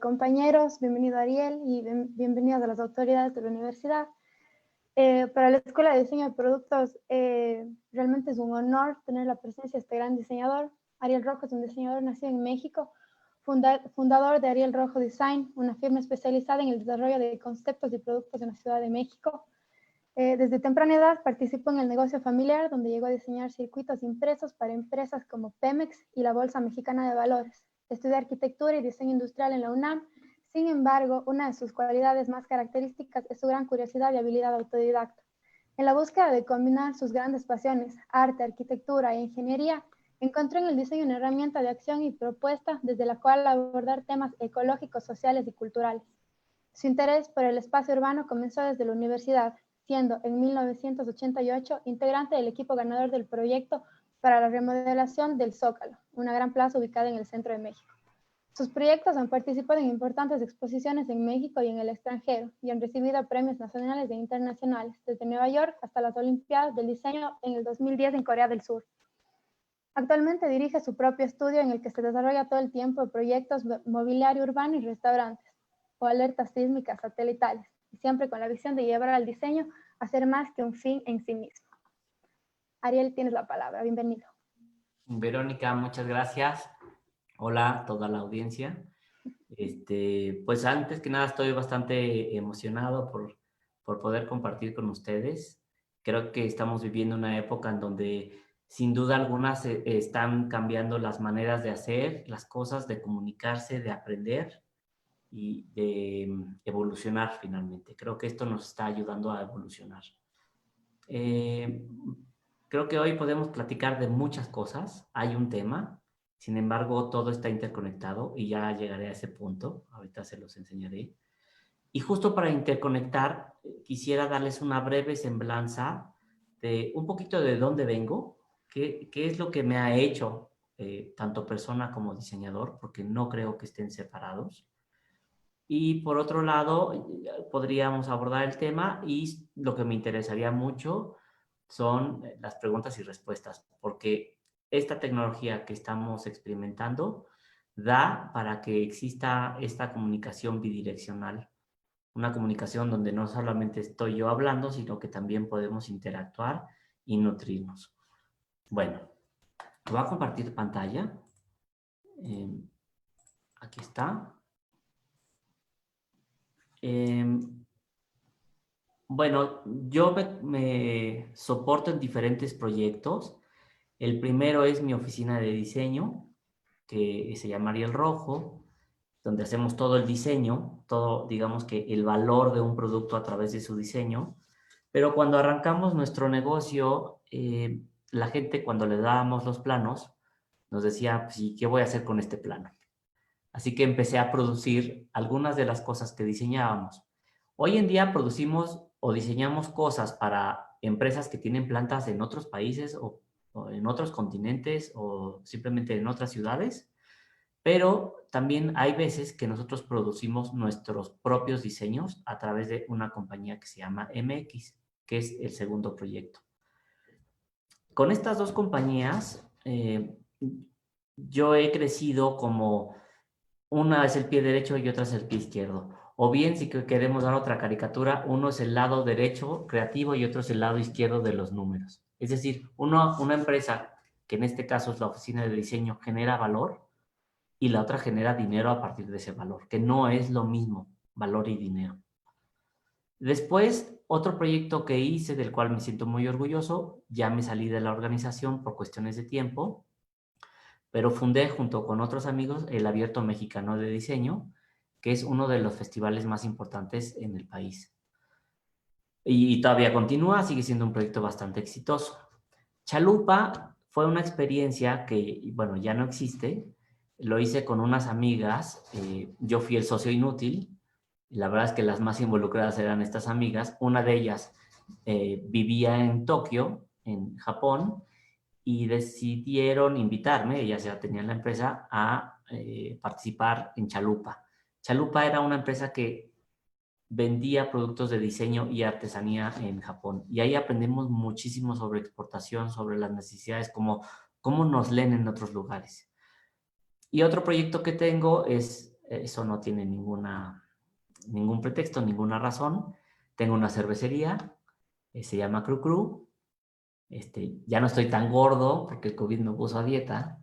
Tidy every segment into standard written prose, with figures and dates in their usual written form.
Compañeros, bienvenido Ariel y bienvenidos a las autoridades de la universidad. Para la Escuela de Diseño de Productos realmente es un honor tener la presencia de este gran diseñador. Ariel Rojo es un diseñador nacido en México, fundador de Ariel Rojo Design, una firma especializada en el desarrollo de conceptos y productos en la Ciudad de México. Desde temprana edad participó en el negocio familiar, donde llegó a diseñar circuitos impresos para empresas como Pemex y la Bolsa Mexicana de Valores. Estudió arquitectura y diseño industrial en la UNAM. Sin embargo, una de sus cualidades más características es su gran curiosidad y habilidad autodidacta. En la búsqueda de combinar sus grandes pasiones, arte, arquitectura e ingeniería, encontró en el diseño una herramienta de acción y propuesta desde la cual abordar temas ecológicos, sociales y culturales. Su interés por el espacio urbano comenzó desde la universidad, siendo en 1988 integrante del equipo ganador del proyecto para la remodelación del Zócalo, una gran plaza ubicada en el centro de México. Sus proyectos han participado en importantes exposiciones en México y en el extranjero y han recibido premios nacionales e internacionales, desde Nueva York hasta las Olimpiadas del Diseño en el 2010 en Corea del Sur. Actualmente dirige su propio estudio en el que se desarrolla todo el tiempo proyectos mobiliario urbano y restaurantes o alertas sísmicas satelitales, y siempre con la visión de llevar al diseño a ser más que un fin en sí mismo. Ariel, tienes la palabra. Bienvenido. Verónica, muchas gracias. Hola a toda la audiencia. Pues antes que nada estoy bastante emocionado por poder compartir con ustedes. Creo que estamos viviendo una época en donde sin duda alguna se están cambiando las maneras de hacer las cosas, de comunicarse, de aprender y de evolucionar finalmente. Creo que esto nos está ayudando a evolucionar. Creo que hoy podemos platicar de muchas cosas. Hay un tema, sin embargo, todo está interconectado y ya llegaré a ese punto. Ahorita se los enseñaré. Y justo para interconectar, quisiera darles una breve semblanza de un poquito de dónde vengo, qué es lo que me ha hecho tanto persona como diseñador, porque no creo que estén separados. Y por otro lado, podríamos abordar el tema y lo que me interesaría mucho son las preguntas y respuestas, porque esta tecnología que estamos experimentando da para que exista esta comunicación bidireccional, una comunicación donde no solamente estoy yo hablando, sino que también podemos interactuar y nutrirnos. Bueno, voy a compartir pantalla. Aquí está. Bueno, yo me soporto en diferentes proyectos. El primero es mi oficina de diseño, que se llama Ariel Rojo, donde hacemos todo el diseño, todo, digamos que el valor de un producto a través de su diseño. Pero cuando arrancamos nuestro negocio, la gente cuando le dábamos los planos, nos decía, pues, ¿y qué voy a hacer con este plano? Así que empecé a producir algunas de las cosas que diseñábamos. Hoy en día producimos o diseñamos cosas para empresas que tienen plantas en otros países o en otros continentes o simplemente en otras ciudades, pero también hay veces que nosotros producimos nuestros propios diseños a través de una compañía que se llama MX, que es el segundo proyecto. Con estas dos compañías, yo he crecido como una es el pie derecho y otra es el pie izquierdo. O bien, si queremos dar otra caricatura, uno es el lado derecho creativo y otro es el lado izquierdo de los números. Es decir, una empresa, que en este caso es la oficina de diseño, genera valor y la otra genera dinero a partir de ese valor, que no es lo mismo, valor y dinero. Después, otro proyecto que hice, del cual me siento muy orgulloso, ya me salí de la organización por cuestiones de tiempo, pero fundé junto con otros amigos el Abierto Mexicano de Diseño, que es uno de los festivales más importantes en el país. Y todavía continúa, sigue siendo un proyecto bastante exitoso. Chalupa fue una experiencia que, bueno, ya no existe. Lo hice con unas amigas. Yo fui el socio inútil. Y la verdad es que las más involucradas eran estas amigas. Una de ellas vivía en Tokio, en Japón, y decidieron invitarme, ellas ya tenían la empresa, a participar en Chalupa. Chalupa era una empresa que vendía productos de diseño y artesanía en Japón. Y ahí aprendimos muchísimo sobre exportación, sobre las necesidades, cómo nos leen en otros lugares. Y otro proyecto que tengo es Eso no tiene ningún pretexto, ninguna razón. Tengo una cervecería, se llama Cru Cru. Ya no estoy tan gordo porque el COVID me puso a dieta,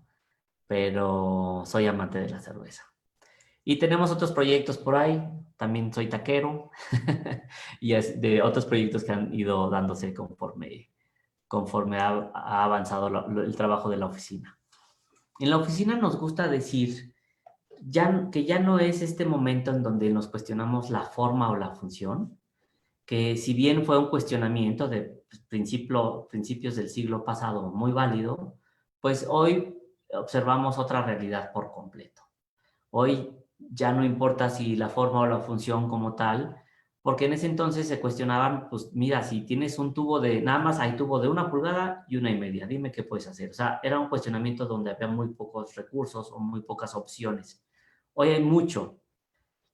pero soy amante de la cerveza. Y tenemos otros proyectos por ahí. También soy taquero y es de otros proyectos que han ido dándose conforme ha avanzado el trabajo de la oficina. En la oficina nos gusta decir que ya no es este momento en donde nos cuestionamos la forma o la función, que si bien fue un cuestionamiento de principios del siglo pasado muy válido, pues hoy observamos otra realidad por completo. Hoy ya no importa si la forma o la función como tal, porque en ese entonces se cuestionaban, pues mira, si tienes un tubo nada más hay tubo de 1 pulgada y 1,5, dime qué puedes hacer. O sea, era un cuestionamiento donde había muy pocos recursos o muy pocas opciones. Hoy hay mucho,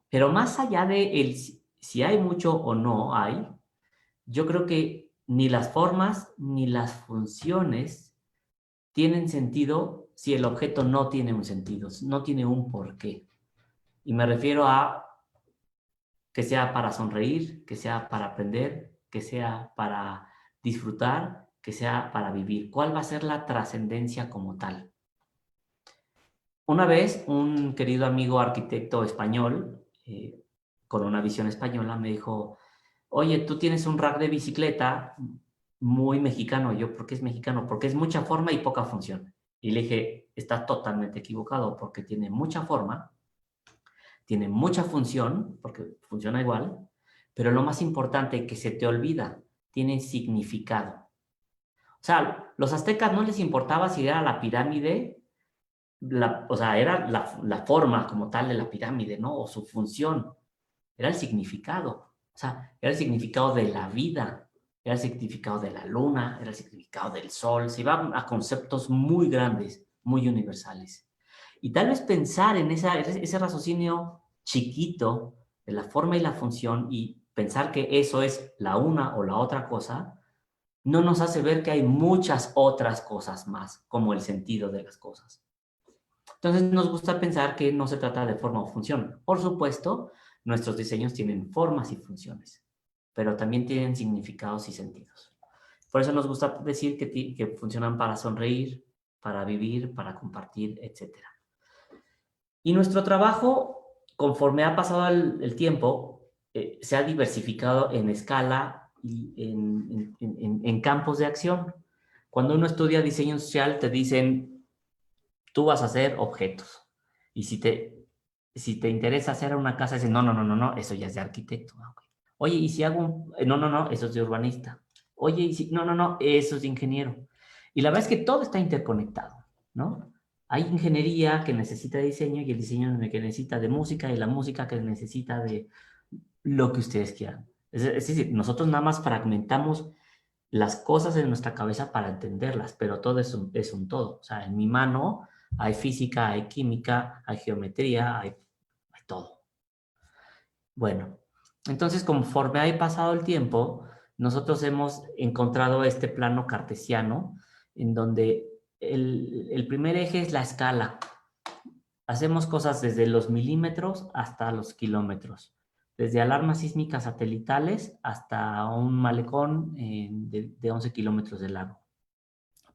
pero más allá de si hay mucho o no hay, yo creo que ni las formas ni las funciones tienen sentido si el objeto no tiene un sentido, no tiene un porqué. Y me refiero a que sea para sonreír, que sea para aprender, que sea para disfrutar, que sea para vivir. ¿Cuál va a ser la trascendencia como tal? Una vez, un querido amigo arquitecto español, con una visión española, me dijo, oye, tú tienes un rack de bicicleta muy mexicano. Yo, ¿por qué es mexicano? Porque es mucha forma y poca función. Y le dije, estás totalmente equivocado porque tiene mucha forma, tiene mucha función, porque funciona igual, pero lo más importante que se te olvida, tiene significado. O sea, los aztecas no les importaba si era la pirámide, o sea, era la forma como tal de la pirámide, ¿no? O su función, era el significado. O sea, era el significado de la vida, era el significado de la luna, era el significado del sol. Se iba a conceptos muy grandes, muy universales. Y tal vez pensar en ese raciocinio chiquito de la forma y la función y pensar que eso es la una o la otra cosa, no nos hace ver que hay muchas otras cosas más, como el sentido de las cosas. Entonces nos gusta pensar que no se trata de forma o función. Por supuesto, nuestros diseños tienen formas y funciones, pero también tienen significados y sentidos. Por eso nos gusta decir que funcionan para sonreír, para vivir, para compartir, etc. Y nuestro trabajo, conforme ha pasado el tiempo, se ha diversificado en escala y en campos de acción. Cuando uno estudia diseño social, te dicen, tú vas a hacer objetos. Y si te interesa hacer una casa, dicen, no, no, no, no, no, eso ya es de arquitecto. Okay. Oye, ¿y si hago no, no, no, eso es de urbanista. Oye, ¿y si no, no, no, eso es de ingeniero? Y la verdad es que todo está interconectado, ¿no? Hay ingeniería que necesita de diseño y el diseño que necesita de música y la música que necesita de lo que ustedes quieran. Es decir, nosotros nada más fragmentamos las cosas en nuestra cabeza para entenderlas, pero todo es un todo. O sea, en mi mano hay física, hay química, hay geometría, hay todo. Bueno, entonces conforme ha pasado el tiempo, nosotros hemos encontrado este plano cartesiano en donde el primer eje es la escala. Hacemos cosas desde los milímetros hasta los kilómetros, desde alarmas sísmicas satelitales hasta un malecón de 11 kilómetros de largo.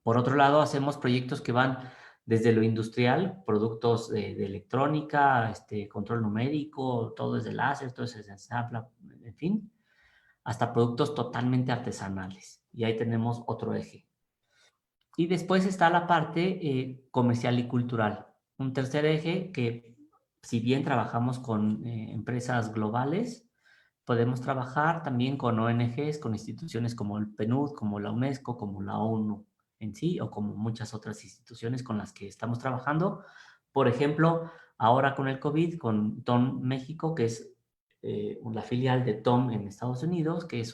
Por otro lado, hacemos proyectos que van desde lo industrial, productos de electrónica, control numérico, todo desde láser, todo desde ensambla, en fin, hasta productos totalmente artesanales. Y ahí tenemos otro eje. Y después está la parte comercial y cultural. Un tercer eje que, si bien trabajamos con empresas globales, podemos trabajar también con ONGs, con instituciones como el PNUD, como la UNESCO, como la ONU en sí, o como muchas otras instituciones con las que estamos trabajando. Por ejemplo, ahora con el COVID, con TOM México, que es la filial de TOM en Estados Unidos, que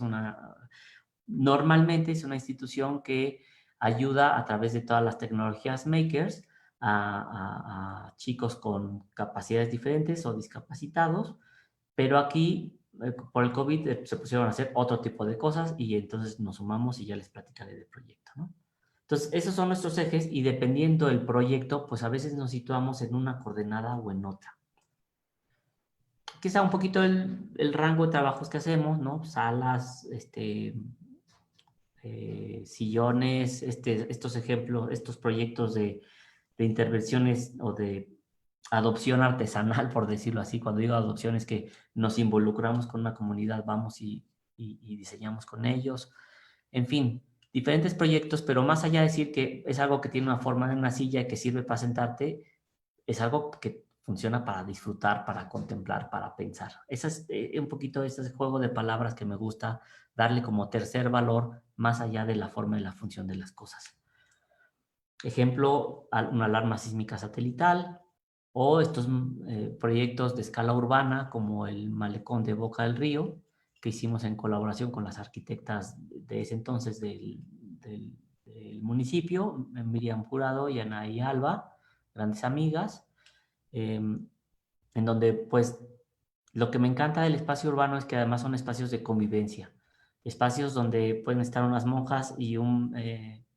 normalmente es una institución que ayuda a través de todas las tecnologías makers a chicos con capacidades diferentes o discapacitados, pero aquí por el COVID se pusieron a hacer otro tipo de cosas y entonces nos sumamos y ya les platicaré del proyecto, ¿no? Entonces, esos son nuestros ejes y dependiendo del proyecto, pues a veces nos situamos en una coordenada o en otra. quizá un poquito el rango de trabajos que hacemos, ¿no? Salas, sillones, estos ejemplos, estos proyectos de intervenciones o de adopción artesanal, por decirlo así. Cuando digo adopción es que nos involucramos con una comunidad, vamos y diseñamos con ellos. En fin, diferentes proyectos, pero más allá de decir que es algo que tiene una forma de una silla y que sirve para sentarte, es algo que funciona para disfrutar, para contemplar, para pensar. Ese es un poquito ese juego de palabras que me gusta darle como tercer valor más allá de la forma y la función de las cosas. Ejemplo, una alarma sísmica satelital o estos proyectos de escala urbana como el malecón de Boca del Río, que hicimos en colaboración con las arquitectas de ese entonces del municipio, Miriam Jurado y Anaí Alba, grandes amigas, en donde pues lo que me encanta del espacio urbano es que además son espacios de convivencia, espacios donde pueden estar unas monjas y un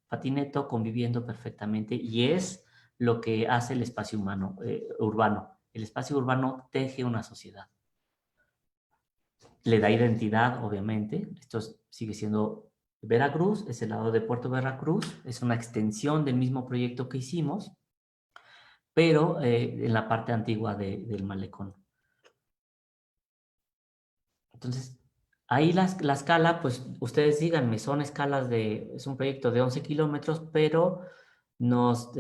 patineto conviviendo perfectamente, y es lo que hace el espacio humano, urbano. El espacio urbano teje una sociedad. Le da identidad, obviamente. Esto sigue siendo Veracruz, es el lado de Puerto Veracruz, es una extensión del mismo proyecto que hicimos, pero en la parte antigua del malecón. Entonces, ahí la escala, pues ustedes díganme, son escalas es un proyecto de 11 kilómetros, pero nos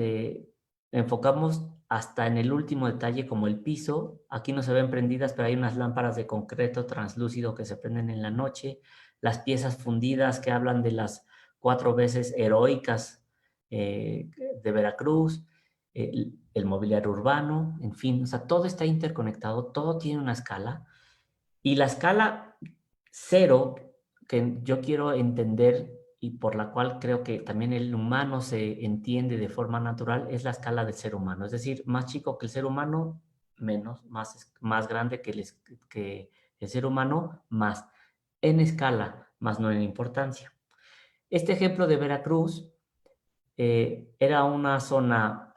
enfocamos hasta en el último detalle como el piso. Aquí no se ven prendidas, pero hay unas lámparas de concreto translúcido que se prenden en la noche. Las piezas fundidas que hablan de las 4 veces heroicas de Veracruz, el mobiliario urbano, en fin, o sea, todo está interconectado, todo tiene una escala. Y la escala cero, que yo quiero entender y por la cual creo que también el humano se entiende de forma natural, es la escala del ser humano. Es decir, más chico que el ser humano, menos, más grande que el ser humano, más. En escala, más no en importancia. Este ejemplo de Veracruz era una zona,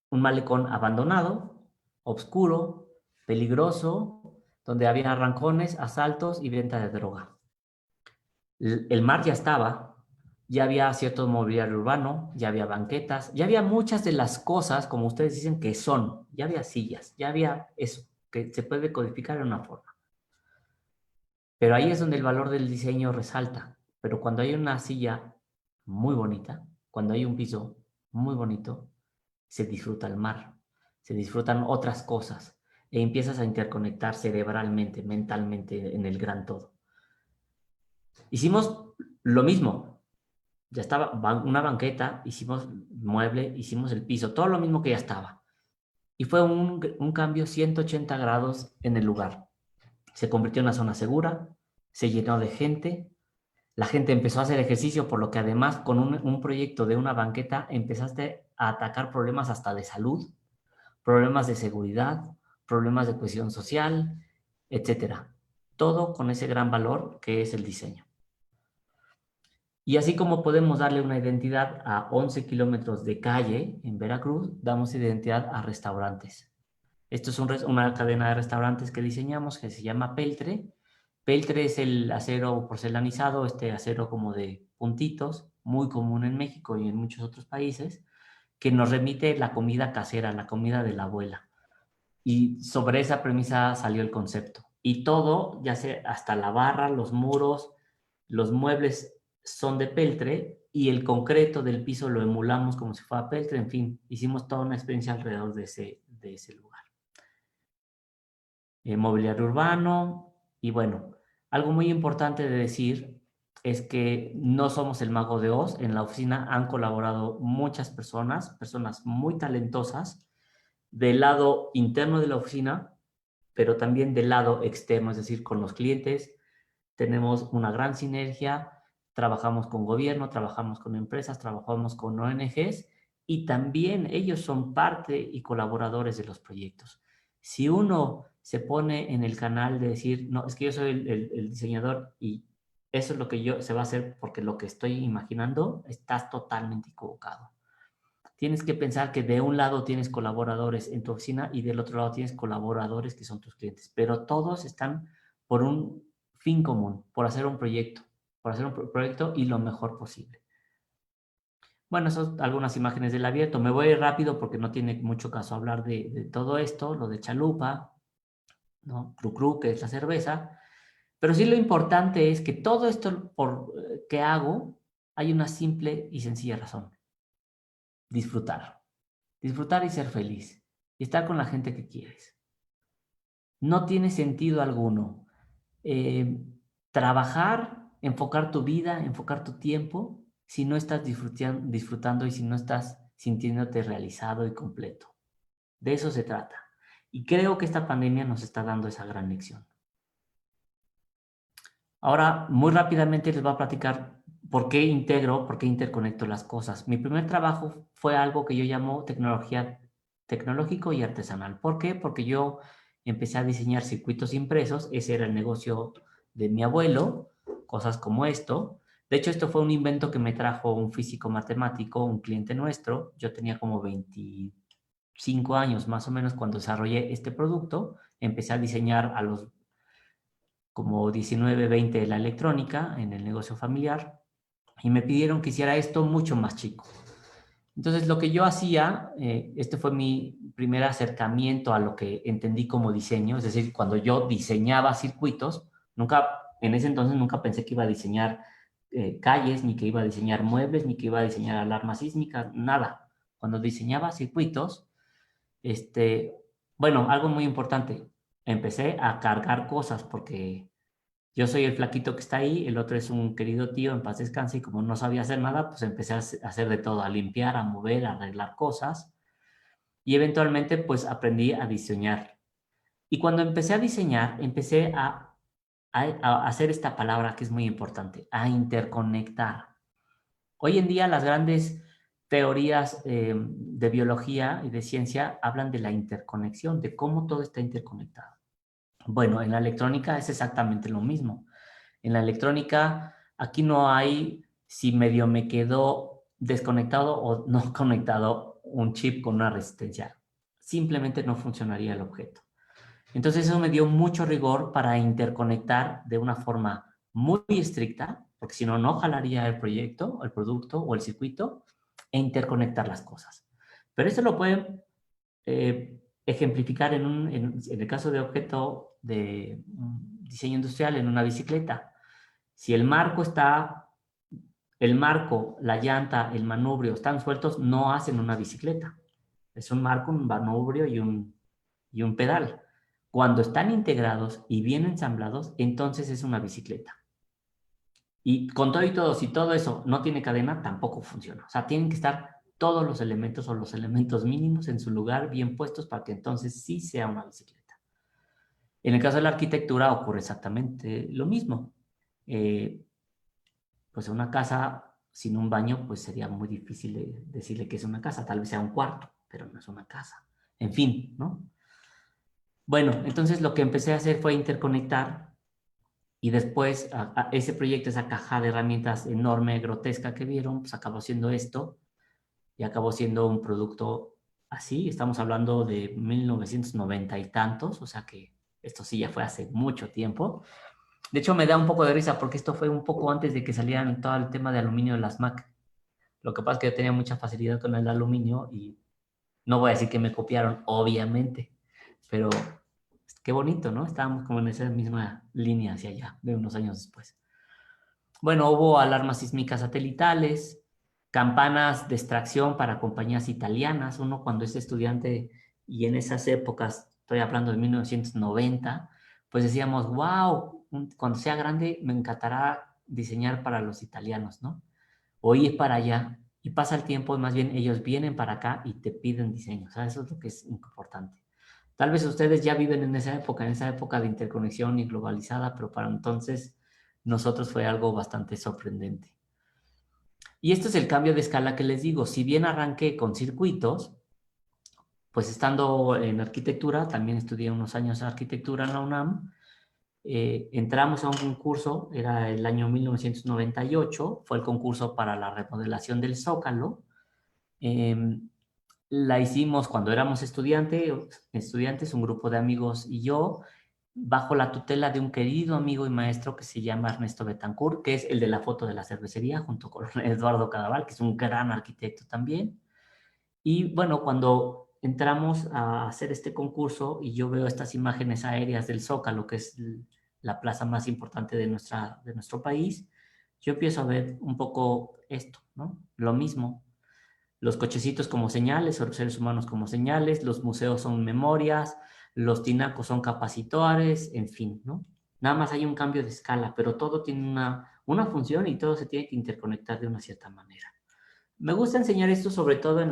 un malecón abandonado, oscuro, peligroso, donde había arrancones, asaltos y venta de droga. El mar ya estaba, ya había cierto mobiliario urbano, ya había banquetas, ya había muchas de las cosas, como ustedes dicen, que son, ya había sillas, ya había eso, que se puede codificar en una forma. Pero ahí es donde el valor del diseño resalta. Pero cuando hay una silla muy bonita, cuando hay un piso muy bonito, se disfruta el mar, se disfrutan otras cosas e empiezas a interconectar cerebralmente, mentalmente en el gran todo. Hicimos lo mismo, ya estaba una banqueta, hicimos mueble, hicimos el piso, todo lo mismo que ya estaba. Y fue un cambio 180 grados en el lugar. Se convirtió en una zona segura, se llenó de gente, la gente empezó a hacer ejercicio, por lo que además con un proyecto de una banqueta empezaste a atacar problemas hasta de salud, problemas de seguridad, problemas de cohesión social, etcétera. Todo con ese gran valor que es el diseño. Y así como podemos darle una identidad a 11 kilómetros de calle en Veracruz, damos identidad a restaurantes. Esto es una cadena de restaurantes que diseñamos que se llama Peltre. Peltre es el acero porcelanizado, este acero como de puntitos, muy común en México y en muchos otros países, que nos remite la comida casera, la comida de la abuela. Y sobre esa premisa salió el concepto. Y todo, ya sea hasta la barra, los muros, los muebles son de peltre y el concreto del piso lo emulamos como si fuera peltre. En fin, hicimos toda una experiencia alrededor de ese lugar. Mobiliario urbano y bueno, algo muy importante de decir es que no somos el mago de Oz. En la oficina han colaborado muchas personas muy talentosas del lado interno de la oficina, pero también del lado externo, es decir, con los clientes. Tenemos una gran sinergia, trabajamos con gobierno, trabajamos con empresas, trabajamos con ONGs y también ellos son parte y colaboradores de los proyectos. Si uno se pone en el canal de decir, no, es que yo soy el diseñador y eso es lo que se va a hacer porque lo que estoy imaginando, estás totalmente equivocado. tienes que pensar que de un lado tienes colaboradores en tu oficina y del otro lado tienes colaboradores que son tus clientes, pero todos están por un fin común, por hacer un proyecto, y lo mejor posible. Bueno, esas son algunas imágenes del abierto. Me voy rápido porque no tiene mucho caso hablar de todo esto, lo de chalupa, ¿no? Cru Cru, que es la cerveza. Pero sí lo importante es que todo esto que hago, hay una simple y sencilla razón. Disfrutar. Disfrutar y ser feliz. Y estar con la gente que quieres. No tiene sentido alguno trabajar, enfocar tu vida, enfocar tu tiempo, si no estás disfrutando y si no estás sintiéndote realizado y completo. De eso se trata. Y creo que esta pandemia nos está dando esa gran lección. Ahora, muy rápidamente les voy a platicar por qué interconecto las cosas. Mi primer trabajo fue algo que yo llamo tecnológico y artesanal. ¿Por qué? Porque yo empecé a diseñar circuitos impresos. Ese era el negocio de mi abuelo, cosas como esto. De hecho, esto fue un invento que me trajo un físico matemático, un cliente nuestro. Yo tenía como 25 años más o menos cuando desarrollé este producto. Empecé a diseñar a los como 19, 20 de la electrónica en el negocio familiar y me pidieron que hiciera esto mucho más chico. Entonces, lo que yo hacía, este fue mi primer acercamiento a lo que entendí como diseño, es decir, cuando yo diseñaba circuitos, en ese entonces nunca pensé que iba a diseñar calles, ni que iba a diseñar muebles, ni que iba a diseñar alarmas sísmicas, nada. Cuando diseñaba circuitos, bueno, algo muy importante, empecé a cargar cosas porque yo soy el flaquito que está ahí, el otro es un querido tío, en paz descanse, y como no sabía hacer nada, pues empecé a hacer de todo, a limpiar, a mover, a arreglar cosas, y eventualmente pues aprendí a diseñar. Y cuando empecé a diseñar, empecé a hacer esta palabra que es muy importante, a interconectar. Hoy en día las grandes teorías de biología y de ciencia hablan de la interconexión, de cómo todo está interconectado. Bueno, en la electrónica es exactamente lo mismo. En la electrónica, aquí no hay si medio me quedó desconectado o no conectado un chip con una resistencia. Simplemente no funcionaría el objeto. Entonces eso me dio mucho rigor para interconectar de una forma muy estricta, porque si no, no jalaría el proyecto, el producto o el circuito, e interconectar las cosas. Pero esto lo pueden ejemplificar en el caso de objeto de diseño industrial en una bicicleta. Si el marco, la llanta, el manubrio están sueltos, no hacen una bicicleta. Es un marco, un manubrio y un pedal. Cuando están integrados y bien ensamblados, entonces es una bicicleta. Y con todo y todo, si todo eso no tiene cadena, tampoco funciona. O sea, tienen que estar todos los elementos o los elementos mínimos en su lugar bien puestos para que entonces sí sea una bicicleta. En el caso de la arquitectura ocurre exactamente lo mismo. Pues una casa sin un baño, pues sería muy difícil decirle que es una casa. Tal vez sea un cuarto, pero no es una casa. En fin, ¿no? Bueno, entonces lo que empecé a hacer fue interconectar y después ese proyecto, esa caja de herramientas enorme, grotesca que vieron, pues acabó siendo esto y acabó siendo un producto así. Estamos hablando de 1990 y tantos, o sea que esto sí ya fue hace mucho tiempo. De hecho, me da un poco de risa porque esto fue un poco antes de que salieran todo el tema de aluminio de las Mac. Lo que pasa es que yo tenía mucha facilidad con el aluminio y no voy a decir que me copiaron, obviamente, pero qué bonito, ¿no? Estábamos como en esa misma línea hacia allá, de unos años después. Bueno, hubo alarmas sísmicas satelitales, campanas de extracción para compañías italianas. Uno cuando es estudiante y en esas épocas, estoy hablando de 1990, pues decíamos, wow, cuando sea grande me encantará diseñar para los italianos, ¿no? O ir para allá. Y pasa el tiempo y más bien ellos vienen para acá y te piden diseño. O sea, eso es lo que es importante. Tal vez ustedes ya viven en esa época de interconexión y globalizada, pero para entonces nosotros fue algo bastante sorprendente. Y este es el cambio de escala que les digo. Si bien arranqué con circuitos, pues estando en arquitectura, también estudié unos años de arquitectura en la UNAM, entramos a un concurso, era el año 1998, fue el concurso para la remodelación del Zócalo, La hicimos cuando éramos estudiantes, un grupo de amigos y yo, bajo la tutela de un querido amigo y maestro que se llama Ernesto Betancourt, que es el de la foto de la cervecería, junto con Eduardo Cadaval, que es un gran arquitecto también. Y bueno, cuando entramos a hacer este concurso y yo veo estas imágenes aéreas del Zócalo, que es la plaza más importante de nuestro país, yo empiezo a ver un poco esto, ¿no? Lo mismo. Los cochecitos como señales, los seres humanos como señales, los museos son memorias, los tinacos son capacitores, en fin, ¿no? Nada más hay un cambio de escala, pero todo tiene una función y todo se tiene que interconectar de una cierta manera. Me gusta enseñar esto sobre todo en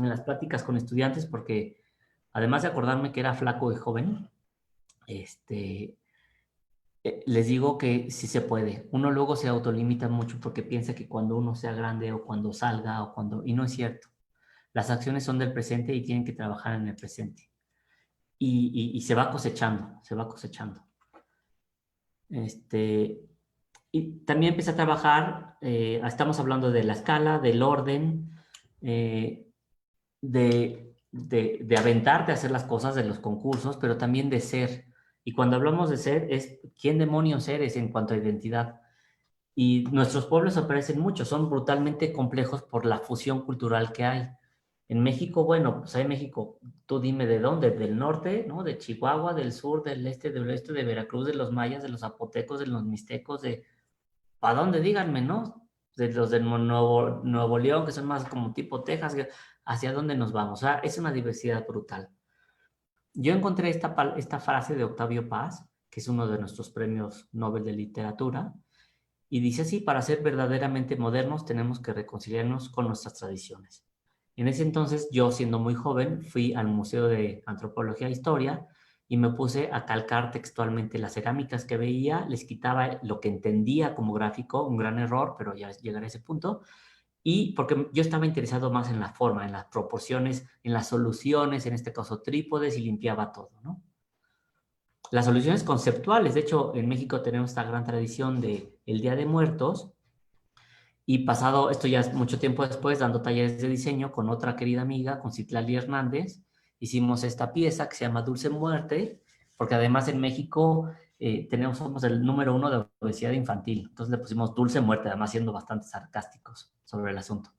las pláticas con estudiantes porque además de acordarme que era flaco y joven, este, les digo que sí se puede. Uno luego se autolimita mucho porque piensa que cuando uno sea grande o cuando salga o cuando... Y no es cierto. Las acciones son del presente y tienen que trabajar en el presente. Y se va cosechando, se va cosechando. Y también empecé a trabajar, estamos hablando de la escala, del orden, de aventarte a hacer las cosas, de los concursos, pero también de ser. Y cuando hablamos de ser, es quién demonios eres en cuanto a identidad. Y nuestros pueblos aparecen mucho, son brutalmente complejos por la fusión cultural que hay. En México, bueno, pues hay México, tú dime de dónde, del norte, ¿no? De Chihuahua, del sur, del este, del oeste, de Veracruz, de los mayas, de los zapotecos, de los mixtecos, ¿para dónde? Díganme, ¿no? De los del Nuevo León, que son más como tipo Texas, ¿hacia dónde nos vamos? O sea, es una diversidad brutal. Yo encontré esta frase de Octavio Paz, que es uno de nuestros premios Nobel de Literatura, y dice así: para ser verdaderamente modernos tenemos que reconciliarnos con nuestras tradiciones. En ese entonces, yo siendo muy joven, fui al Museo de Antropología e Historia y me puse a calcar textualmente las cerámicas que veía, les quitaba lo que entendía como gráfico, un gran error, pero ya llegaré a ese punto, y porque yo estaba interesado más en la forma, en las proporciones, en las soluciones, en este caso trípodes, y limpiaba todo, ¿no? Las soluciones conceptuales, de hecho, en México tenemos esta gran tradición de el Día de Muertos, y pasado, esto ya es mucho tiempo después, dando talleres de diseño con otra querida amiga, con Citlali Hernández, hicimos esta pieza que se llama Dulce Muerte, porque además en México somos el número 1 de obesidad infantil, entonces le pusimos Dulce Muerte, además siendo bastante sarcásticos sobre el asunto.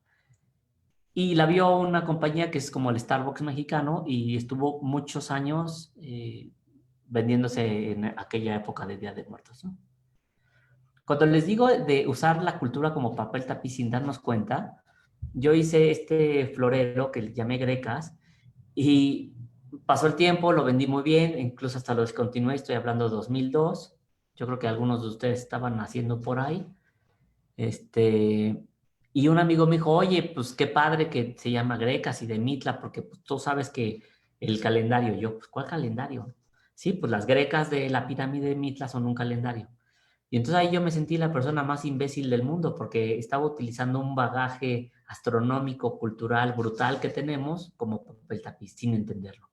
Y la vio una compañía que es como el Starbucks mexicano y estuvo muchos años vendiéndose en aquella época de Día de Muertos, ¿no? Cuando les digo de usar la cultura como papel tapiz sin darnos cuenta, yo hice este florero que le llamé Grecas y pasó el tiempo, lo vendí muy bien, incluso hasta lo descontinué, estoy hablando de 2002. Yo creo que algunos de ustedes estaban haciendo por ahí. Y un amigo me dijo: oye, pues qué padre que se llama Grecas y de Mitla, porque pues, tú sabes que el calendario. Yo, pues, ¿cuál calendario? Sí, pues las grecas de la pirámide de Mitla son un calendario. Y entonces ahí yo me sentí la persona más imbécil del mundo porque estaba utilizando un bagaje astronómico, cultural, brutal que tenemos como papel tapiz, sin entenderlo.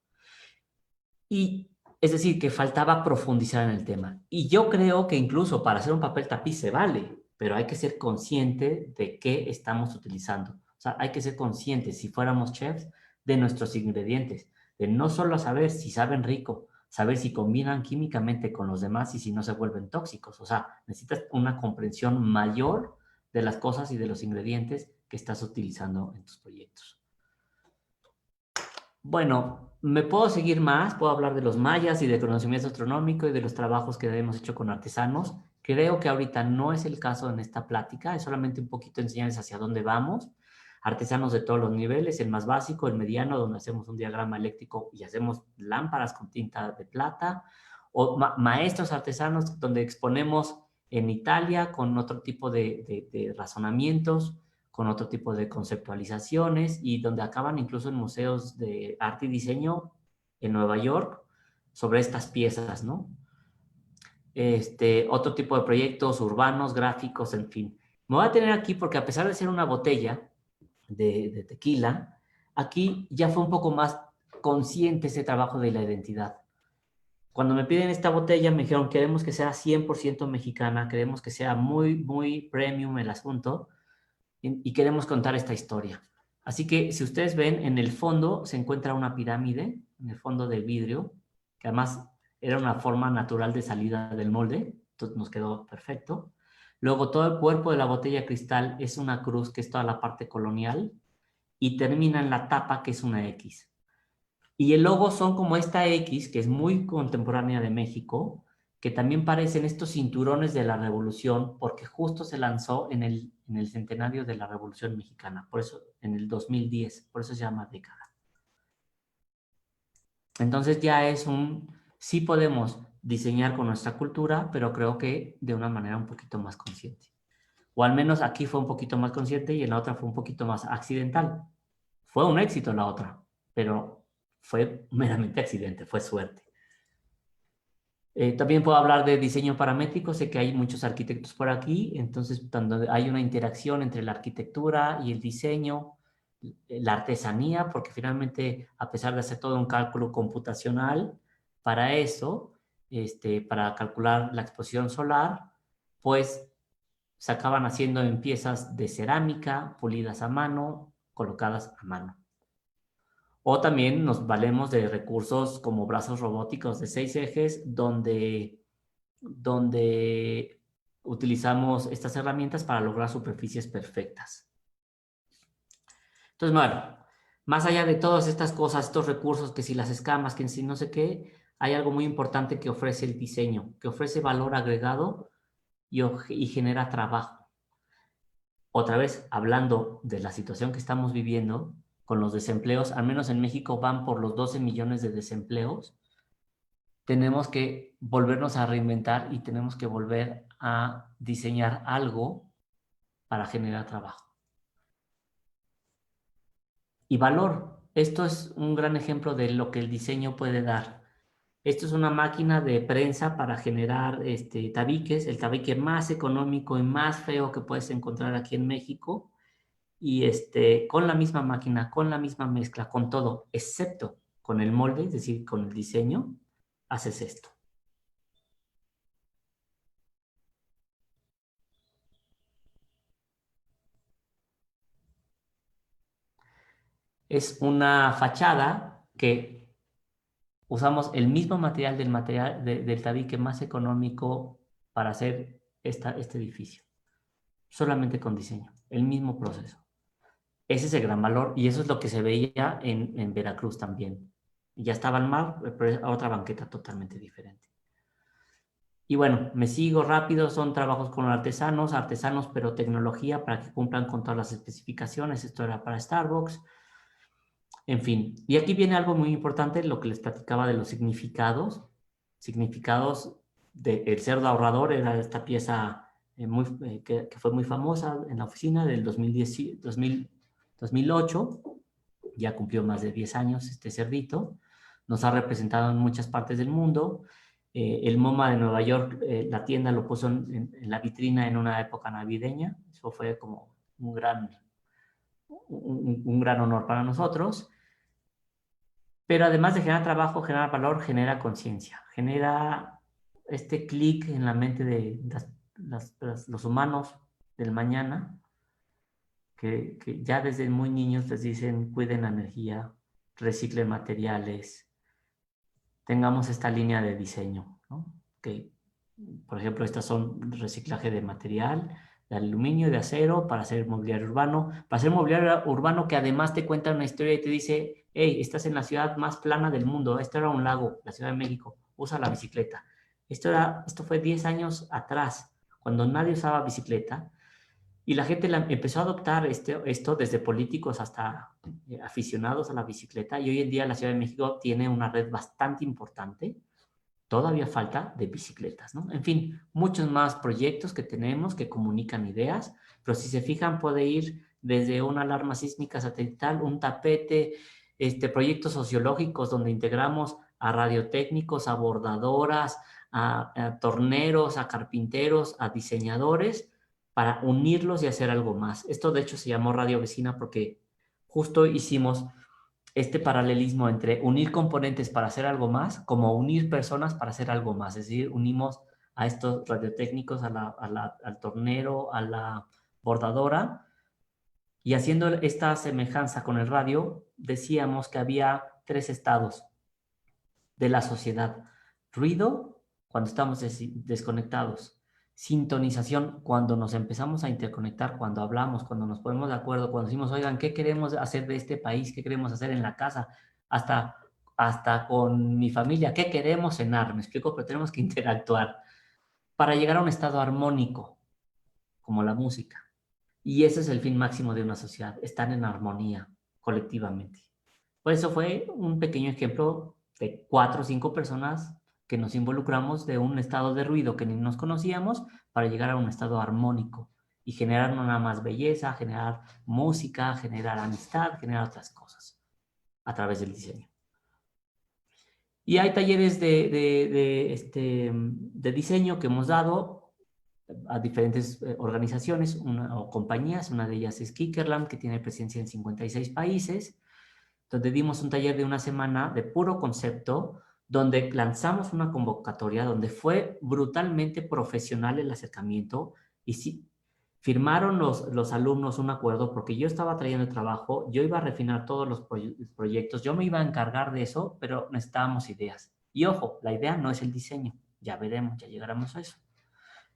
Y es decir, que faltaba profundizar en el tema. Y yo creo que incluso para hacer un papel tapiz se vale, pero hay que ser consciente de qué estamos utilizando. O sea, hay que ser conscientes, si fuéramos chefs, de nuestros ingredientes, de no solo saber si saben rico, saber si combinan químicamente con los demás y si no se vuelven tóxicos. O sea, necesitas una comprensión mayor de las cosas y de los ingredientes que estás utilizando en tus proyectos. Bueno, me puedo seguir más, puedo hablar de los mayas y de conocimiento astronómico y de los trabajos que hemos hecho con artesanos. Creo que ahorita no es el caso en esta plática, es solamente un poquito enseñarles hacia dónde vamos. Artesanos de todos los niveles, el más básico, el mediano, donde hacemos un diagrama eléctrico y hacemos lámparas con tinta de plata, o maestros artesanos, donde exponemos en Italia con otro tipo de razonamientos, con otro tipo de conceptualizaciones y donde acaban incluso en museos de arte y diseño en Nueva York sobre estas piezas, ¿no? Otro tipo de proyectos urbanos, gráficos, en fin. Me voy a tener aquí porque a pesar de ser una botella de tequila, aquí ya fue un poco más consciente ese trabajo de la identidad. Cuando me piden esta botella me dijeron: queremos que sea 100% mexicana, queremos que sea muy, muy premium el asunto. y queremos contar esta historia. Así que si ustedes ven, en el fondo se encuentra una pirámide, en el fondo del vidrio, que además era una forma natural de salida del molde, entonces nos quedó perfecto. Luego todo el cuerpo de la botella de cristal es una cruz, que es toda la parte colonial, y termina en la tapa, que es una X. Y el logo son como esta X, que es muy contemporánea de México, que también parecen estos cinturones de la Revolución, porque justo se lanzó en el centenario de la Revolución Mexicana, por eso en el 2010, por eso se llama década. Entonces ya es sí podemos diseñar con nuestra cultura, pero creo que de una manera un poquito más consciente. O al menos aquí fue un poquito más consciente y en la otra fue un poquito más accidental. Fue un éxito la otra, pero fue meramente accidente, fue suerte. También puedo hablar de diseño paramétrico, sé que hay muchos arquitectos por aquí, entonces cuando hay una interacción entre la arquitectura y el diseño, la artesanía, porque finalmente, a pesar de hacer todo un cálculo computacional para eso, para calcular la exposición solar, pues se acaban haciendo en piezas de cerámica, pulidas a mano, colocadas a mano. O también nos valemos de recursos como brazos robóticos de 6 ejes, donde utilizamos estas herramientas para lograr superficies perfectas. Entonces, bueno, más allá de todas estas cosas, estos recursos, que si las escamas, que si no sé qué, hay algo muy importante que ofrece el diseño, que ofrece valor agregado y genera trabajo. Otra vez, hablando de la situación que estamos viviendo con los desempleos, al menos en México van por los 12 millones de desempleos, tenemos que volvernos a reinventar y tenemos que volver a diseñar algo para generar trabajo. Y valor. Esto es un gran ejemplo de lo que el diseño puede dar. Esto es una máquina de prensa para generar tabiques, el tabique más económico y más feo que puedes encontrar aquí en México. Y con la misma máquina, con la misma mezcla, con todo, excepto con el molde, es decir, con el diseño, haces esto. Es una fachada que usamos el mismo material del tabique más económico para hacer este edificio. Solamente con diseño, el mismo proceso. Ese es el gran valor y eso es lo que se veía en Veracruz también. Ya estaba el mar, pero es otra banqueta totalmente diferente. Y bueno, me sigo rápido, son trabajos con artesanos, pero tecnología para que cumplan con todas las especificaciones. Esto era para Starbucks. En fin, y aquí viene algo muy importante, lo que les platicaba de los significados. Significados del cerdo ahorrador, era esta pieza que fue muy famosa en la oficina del 2008. Ya cumplió más de 10 años este cerdito. Nos ha representado en muchas partes del mundo. El MoMA de Nueva York, la tienda lo puso en la vitrina en una época navideña. Eso fue como un gran honor para nosotros. Pero además de generar trabajo, generar valor, genera conciencia, genera este clic en la mente de los humanos del mañana, que ya desde muy niños les dicen cuiden la energía, reciclen materiales, tengamos esta línea de diseño, ¿no? Que, por ejemplo, estas son reciclaje de material, de aluminio, de acero, para hacer mobiliario urbano. Para hacer mobiliario urbano que además te cuenta una historia y te dice, hey, estás en la ciudad más plana del mundo, esto era un lago, la Ciudad de México, usa la bicicleta. Esto fue 10 años atrás, cuando nadie usaba bicicleta, y la gente empezó a adoptar esto desde políticos hasta aficionados a la bicicleta, y hoy en día la Ciudad de México tiene una red bastante importante. Todavía falta de bicicletas, ¿no? En fin, muchos más proyectos que tenemos que comunican ideas, pero si se fijan puede ir desde una alarma sísmica satelital, un tapete, proyectos sociológicos donde integramos a radiotécnicos, a bordadoras, a torneros, a carpinteros, a diseñadores, para unirlos y hacer algo más. Esto de hecho se llamó Radio Vecina porque justo hicimos este paralelismo entre unir componentes para hacer algo más, como unir personas para hacer algo más. Es decir, unimos a estos radiotécnicos, al tornero, a la bordadora, Y haciendo esta semejanza con el radio, decíamos que había 3 estados de la sociedad. Ruido, cuando estamos desconectados. Sintonización, cuando nos empezamos a interconectar, cuando hablamos, cuando nos ponemos de acuerdo, cuando decimos, oigan, ¿qué queremos hacer de este país? ¿Qué queremos hacer en la casa? Hasta con mi familia, ¿qué queremos cenar? Me explico, pero tenemos que interactuar para llegar a un estado armónico, como la música. Y ese es el fin máximo de una sociedad, estar en armonía colectivamente. Por eso fue un pequeño ejemplo de 4 o 5 personas que nos involucramos de un estado de ruido que ni nos conocíamos para llegar a un estado armónico y generar no nada más belleza, generar música, generar amistad, generar otras cosas a través del diseño. Y hay talleres de diseño que hemos dado a diferentes organizaciones o compañías. Una de ellas es Kickerland, que tiene presencia en 56 países, donde dimos un taller de una semana de puro concepto, donde lanzamos una convocatoria, donde fue brutalmente profesional el acercamiento y sí, firmaron los alumnos un acuerdo porque yo estaba trayendo el trabajo, yo iba a refinar todos los proyectos, yo me iba a encargar de eso, pero necesitábamos ideas. Y ojo, la idea no es el diseño, ya veremos, ya llegaremos a eso.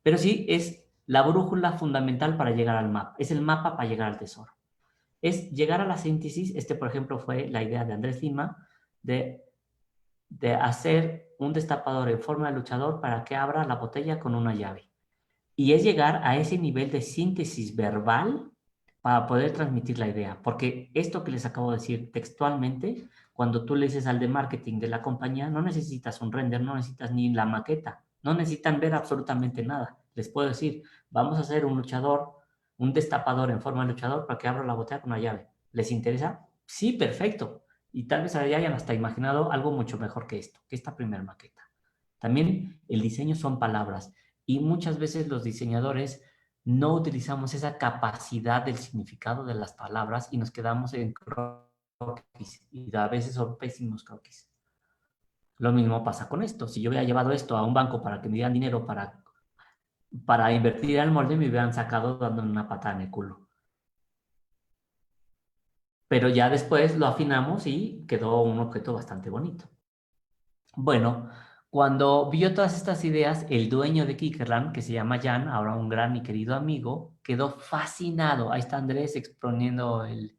Pero sí es la brújula fundamental para llegar al mapa, es el mapa para llegar al tesoro. Es llegar a la síntesis. Por ejemplo, fue la idea de Andrés Lima de hacer un destapador en forma de luchador para que abra la botella con una llave. Y es llegar a ese nivel de síntesis verbal para poder transmitir la idea. Porque esto que les acabo de decir textualmente, cuando tú le dices al de marketing de la compañía, no necesitas un render, no necesitas ni la maqueta, no necesitan ver absolutamente nada. Les puedo decir, vamos a hacer un luchador, un destapador en forma de luchador para que abra la botella con una llave. ¿Les interesa? Sí, perfecto. Y tal vez ya hayan hasta imaginado algo mucho mejor que esto, que esta primera maqueta. También el diseño son palabras. Y muchas veces los diseñadores no utilizamos esa capacidad del significado de las palabras y nos quedamos en croquis. Y a veces son pésimos croquis. Lo mismo pasa con esto. Si yo hubiera llevado esto a un banco para que me dieran dinero para invertir al molde, me hubieran sacado dándome una patada en el culo. Pero ya después lo afinamos y quedó un objeto bastante bonito. Bueno, cuando vio todas estas ideas, el dueño de Kickerland, que se llama Jan, ahora un gran y querido amigo, quedó fascinado. Ahí está Andrés exponiendo el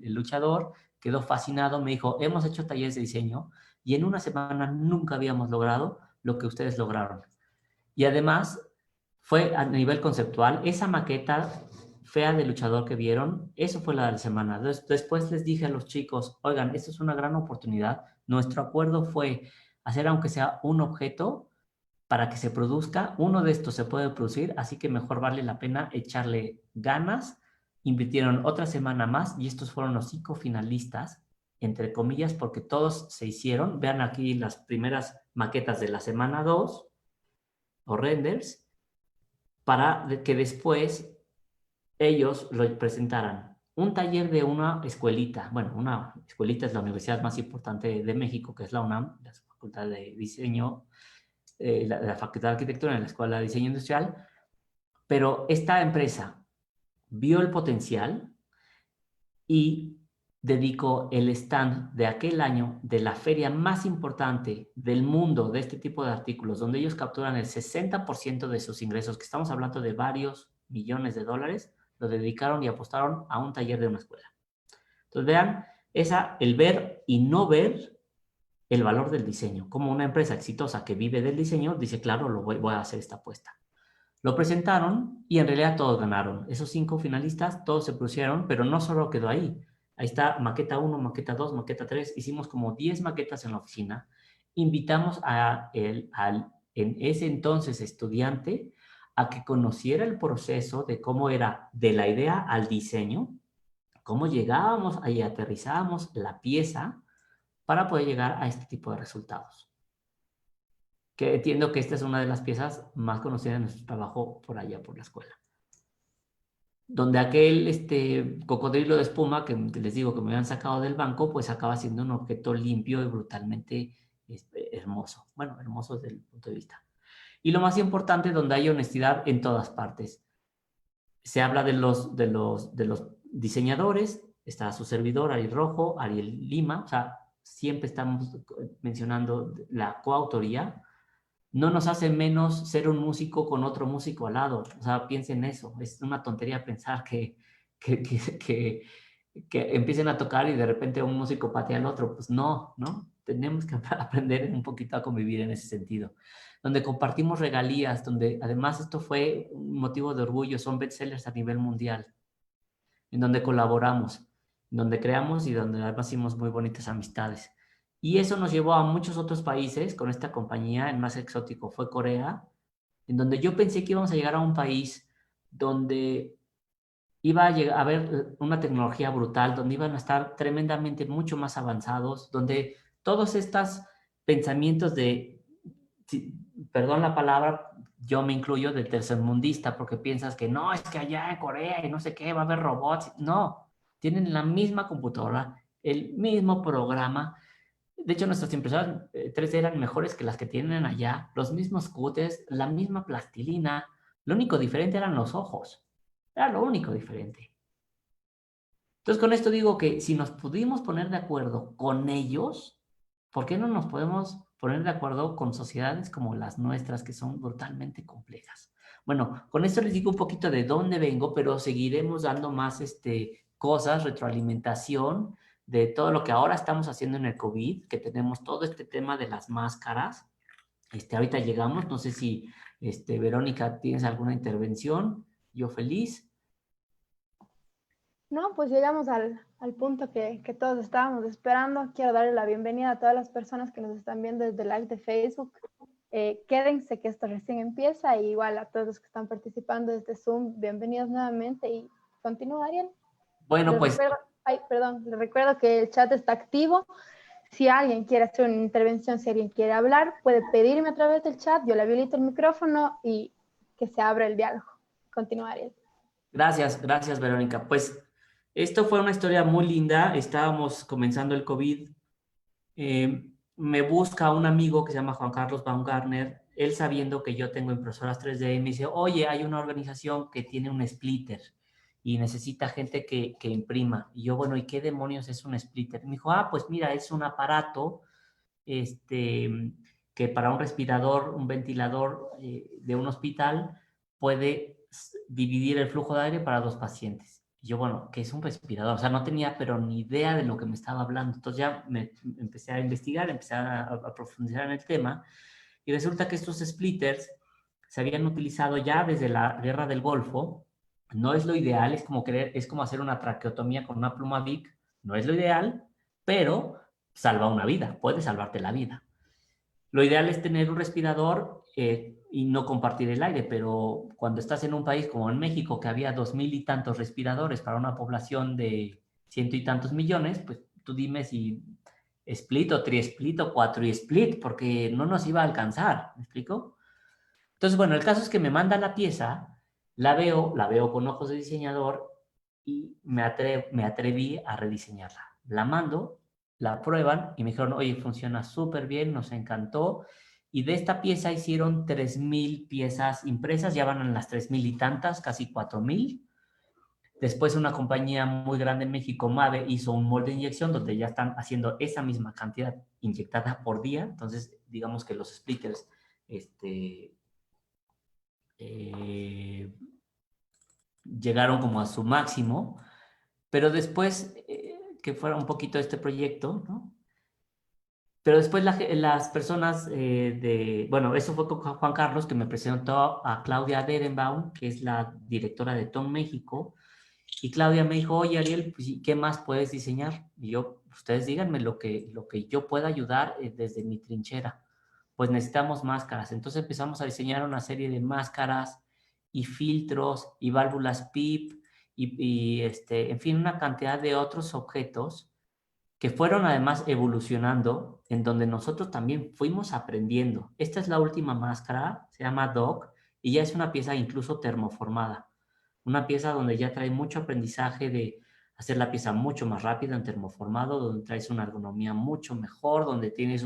luchador, quedó fascinado, me dijo, hemos hecho talleres de diseño y en una semana nunca habíamos logrado lo que ustedes lograron. Y además, fue a nivel conceptual, esa maqueta fea de luchador que vieron, eso fue la de la semana. Después les dije a los chicos, oigan, esto es una gran oportunidad. Nuestro acuerdo fue hacer aunque sea un objeto para que se produzca. Uno de estos se puede producir, así que mejor vale la pena echarle ganas. Invirtieron otra semana más y estos fueron los 5 finalistas, entre comillas, porque todos se hicieron. Vean aquí las primeras maquetas de la semana 2 o renders, para que después ellos lo presentaran. Un taller de una escuelita, bueno, una escuelita es la universidad más importante de México, que es la UNAM, la Facultad de Diseño, la Facultad de Arquitectura en la Escuela de Diseño Industrial, pero esta empresa vio el potencial y dedicó el stand de aquel año de la feria más importante del mundo de este tipo de artículos, donde ellos capturan el 60% de sus ingresos, que estamos hablando de varios millones de dólares, lo dedicaron y apostaron a un taller de una escuela. Entonces vean, el ver y no ver el valor del diseño. Como una empresa exitosa que vive del diseño, dice, claro, voy a hacer esta apuesta. Lo presentaron y en realidad todos ganaron. Esos 5 finalistas, todos se pusieron, pero no solo quedó ahí. Ahí está maqueta 1, maqueta 2, maqueta 3. Hicimos como 10 maquetas en la oficina. Invitamos en ese entonces estudiante a que conociera el proceso de cómo era de la idea al diseño, cómo llegábamos y aterrizábamos la pieza para poder llegar a este tipo de resultados. Que entiendo que esta es una de las piezas más conocidas de nuestro trabajo por allá, por la escuela. Donde aquel cocodrilo de espuma que les digo que me habían sacado del banco, pues acaba siendo un objeto limpio y brutalmente hermoso. Bueno, hermoso desde el punto de vista. Y lo más importante, donde hay honestidad en todas partes. Se habla de los diseñadores, está su servidor, Ariel Rojo, Ariel Lima, o sea, siempre estamos mencionando la coautoría. No nos hace menos ser un músico con otro músico al lado. O sea, piensen eso. Es una tontería pensar que, que, que, que empiecen a tocar y de repente un músico patea al otro. Pues no, ¿no? Tenemos que aprender un poquito a convivir en ese sentido. Donde compartimos regalías, donde además esto fue un motivo de orgullo, son bestsellers a nivel mundial, en donde colaboramos, en donde creamos y donde además hicimos muy bonitas amistades. Y eso nos llevó a muchos otros países con esta compañía. El más exótico fue Corea, en donde yo pensé que íbamos a llegar a un país donde iba a llegar a haber una tecnología brutal, donde iban a estar tremendamente mucho más avanzados, donde todos estos pensamientos de, perdón la palabra, yo me incluyo del tercermundista, porque piensas que no, es que allá en Corea y no sé qué, va a haber robots. No, tienen la misma computadora, el mismo programa. De hecho, nuestras impresoras 3D eran mejores que las que tienen allá, los mismos cúteres, la misma plastilina. Lo único diferente eran los ojos. Era lo único diferente. Entonces, con esto digo que si nos pudimos poner de acuerdo con ellos, ¿por qué no nos podemos poner de acuerdo con sociedades como las nuestras, que son brutalmente complejas? Bueno, con esto les digo un poquito de dónde vengo, pero seguiremos dando más cosas, retroalimentación de todo lo que ahora estamos haciendo en el COVID, que tenemos todo este tema de las máscaras. Ahorita llegamos, no sé si, Verónica, ¿tienes alguna intervención? Yo feliz. No, pues llegamos al punto que todos estábamos esperando. Quiero darle la bienvenida a todas las personas que nos están viendo desde el live de Facebook. Quédense que esto recién empieza y igual a todos los que están participando desde Zoom, bienvenidos nuevamente y continúa, Ariel. Bueno, pues Les recuerdo que el chat está activo. Si alguien quiere hacer una intervención, si alguien quiere hablar, puede pedirme a través del chat, yo le habilito el micrófono y que se abra el diálogo. Continúa, Ariel. gracias, Verónica. Pues esto fue una historia muy linda. Estábamos comenzando el COVID. Me busca un amigo que se llama Juan Carlos Baumgartner. Él, sabiendo que yo tengo impresoras 3D, me dice, oye, hay una organización que tiene un splitter y necesita gente que imprima. Y yo, bueno, ¿y qué demonios es un splitter? Me dijo, pues mira, es un aparato que para un respirador, un ventilador de un hospital puede dividir el flujo de aire para dos pacientes. Y yo, bueno, ¿qué es un respirador? O sea, no tenía pero ni idea de lo que me estaba hablando. Entonces ya me empecé a investigar, empecé a profundizar en el tema y resulta que estos splitters se habían utilizado ya desde la Guerra del Golfo. No es lo ideal, es como hacer una traqueotomía con una pluma Bic. No es lo ideal, pero salva una vida, puede salvarte la vida. Lo ideal es tener un respirador y no compartir el aire, pero cuando estás en un país como en México, que había 2000 y tantos respiradores para una población de ciento y tantos millones, pues tú dime si split o tri-split o cuatro-split, porque no nos iba a alcanzar, ¿me explico? Entonces, bueno, el caso es que me manda la pieza, la veo con ojos de diseñador y me atreví a rediseñarla. La mando, la prueban y me dijeron, oye, funciona súper bien, nos encantó. Y de esta pieza hicieron 3000 piezas impresas, ya van en las 3000 y tantas, casi 4000. Después una compañía muy grande en México, Mave, hizo un molde de inyección donde ya están haciendo esa misma cantidad inyectada por día. Entonces, digamos que los splitters, eh, llegaron como a su máximo, pero después que fuera un poquito este proyecto, ¿no? Pero después las personas bueno, eso fue con Juan Carlos, que me presentó a Claudia Derenbaum, que es la directora de TON México, y Claudia me dijo, oye, Ariel, pues, ¿qué más puedes diseñar? Y yo, ustedes díganme lo que yo pueda ayudar desde mi trinchera. Pues necesitamos máscaras. Entonces empezamos a diseñar una serie de máscaras y filtros y válvulas PIP en fin, una cantidad de otros objetos que fueron además evolucionando, en donde nosotros también fuimos aprendiendo. Esta es la última máscara, se llama Doc, y ya es una pieza incluso termoformada. Una pieza donde ya trae mucho aprendizaje de hacer la pieza mucho más rápida en termoformado, donde traes una ergonomía mucho mejor, donde tienes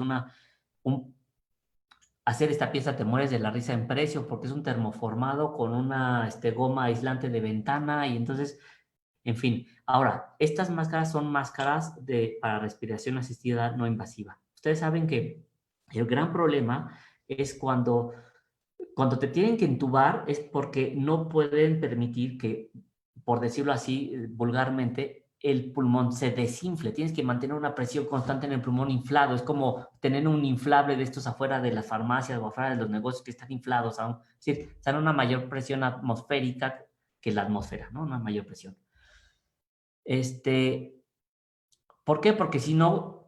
hacer esta pieza te mueres de la risa en precio porque es un termoformado con una goma aislante de ventana y entonces En fin, ahora, estas máscaras son máscaras para respiración asistida no invasiva. Ustedes saben que el gran problema es cuando te tienen que entubar es porque no pueden permitir que, por decirlo así vulgarmente, el pulmón se desinfle. Tienes que mantener una presión constante en el pulmón inflado. Es como tener un inflable de estos afuera de las farmacias o afuera de los negocios que están inflados aún. Es decir, están a una mayor presión atmosférica que la atmósfera, ¿no? Una mayor presión. ¿Por qué? Porque si no,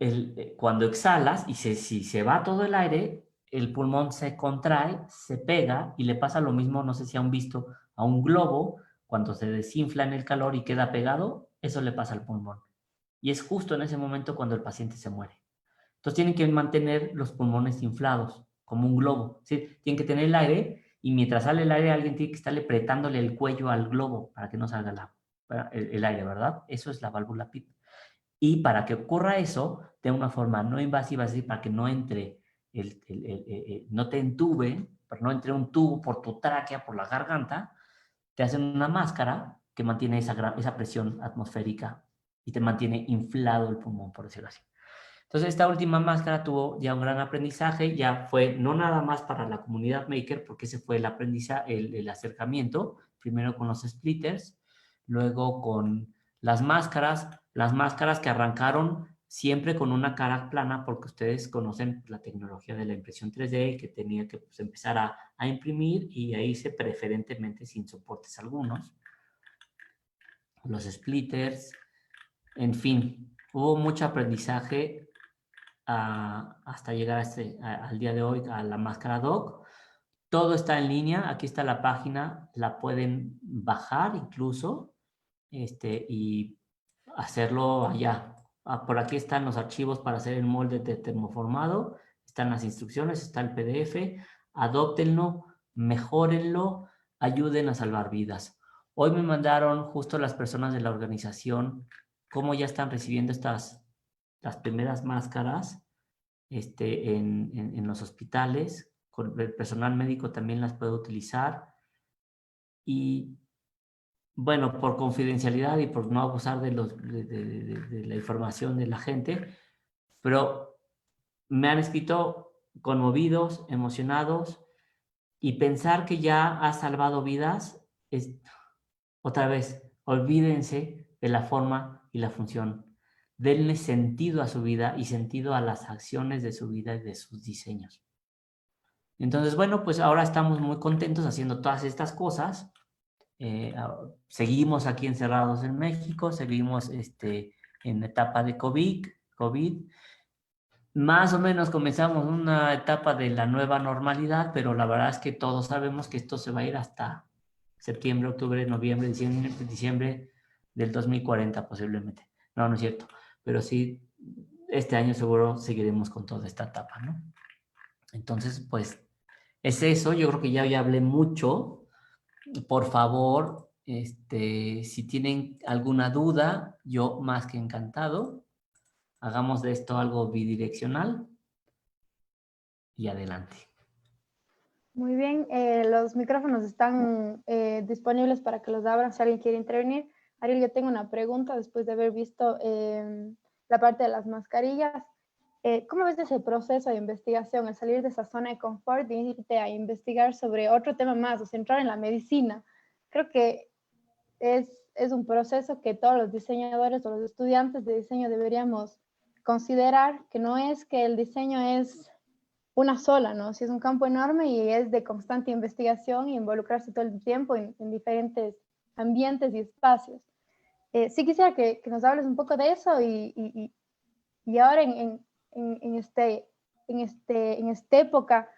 cuando exhalas y si se va todo el aire, el pulmón se contrae, se pega y le pasa lo mismo, no sé si han visto, a un globo, cuando se desinfla en el calor y queda pegado, eso le pasa al pulmón. Y es justo en ese momento cuando el paciente se muere. Entonces tienen que mantener los pulmones inflados, como un globo. ¿Sí? Tienen que tener el aire y mientras sale el aire alguien tiene que estarle apretándole el cuello al globo para que no salga el aire, ¿verdad? Eso es la válvula PIP. Y para que ocurra eso, de una forma no invasiva, es decir, para que no entre, no te entube, para no entre un tubo por tu tráquea, por la garganta, te hacen una máscara que mantiene esa presión atmosférica y te mantiene inflado el pulmón, por decirlo así. Entonces, esta última máscara tuvo ya un gran aprendizaje, ya fue no nada más para la comunidad maker, porque ese fue el aprendizaje, el acercamiento, primero con los splitters, luego con las máscaras que arrancaron siempre con una cara plana, porque ustedes conocen la tecnología de la impresión 3D, que tenía que pues, empezar a imprimir y a irse preferentemente sin soportes algunos. Los splitters, en fin, hubo mucho aprendizaje hasta llegar al día de hoy a la máscara doc. Todo está en línea, aquí está la página, la pueden bajar incluso y hacerlo allá. Por aquí están los archivos para hacer el molde de termoformado, están las instrucciones, está el PDF, adóptenlo, mejórenlo, ayuden a salvar vidas. Hoy me mandaron justo las personas de la organización cómo ya están recibiendo las primeras máscaras en los hospitales, el personal médico también las puede utilizar y bueno, por confidencialidad y por no abusar de la información de la gente, pero me han escrito conmovidos, emocionados y pensar que ya ha salvado vidas es otra vez, olvídense de la forma y la función. Denle sentido a su vida y sentido a las acciones de su vida y de sus diseños. Entonces, bueno, pues ahora estamos muy contentos haciendo todas estas cosas. Seguimos aquí encerrados en México, seguimos en etapa de COVID. Más o menos comenzamos una etapa de la nueva normalidad, pero la verdad es que todos sabemos que esto se va a ir hasta septiembre, octubre, noviembre, diciembre del 2040 posiblemente. No, no es cierto, pero sí, este año seguro seguiremos con toda esta etapa, ¿no? Entonces, pues, es eso. Yo creo que ya hablé mucho. Por favor, si tienen alguna duda, yo más que encantado. Hagamos de esto algo bidireccional y adelante. Muy bien, los micrófonos están disponibles para que los abran si alguien quiere intervenir. Ariel, yo tengo una pregunta después de haber visto la parte de las mascarillas. ¿Cómo ves ese proceso de investigación, el salir de esa zona de confort y irte a investigar sobre otro tema más, o centrar en la medicina? Creo que es un proceso que todos los diseñadores o los estudiantes de diseño deberíamos considerar, que no es que el diseño es una sola, ¿no? Si es un campo enorme y es de constante investigación y involucrarse todo el tiempo en diferentes ambientes y espacios. Sí quisiera que nos hables un poco de eso y ahora en esta época,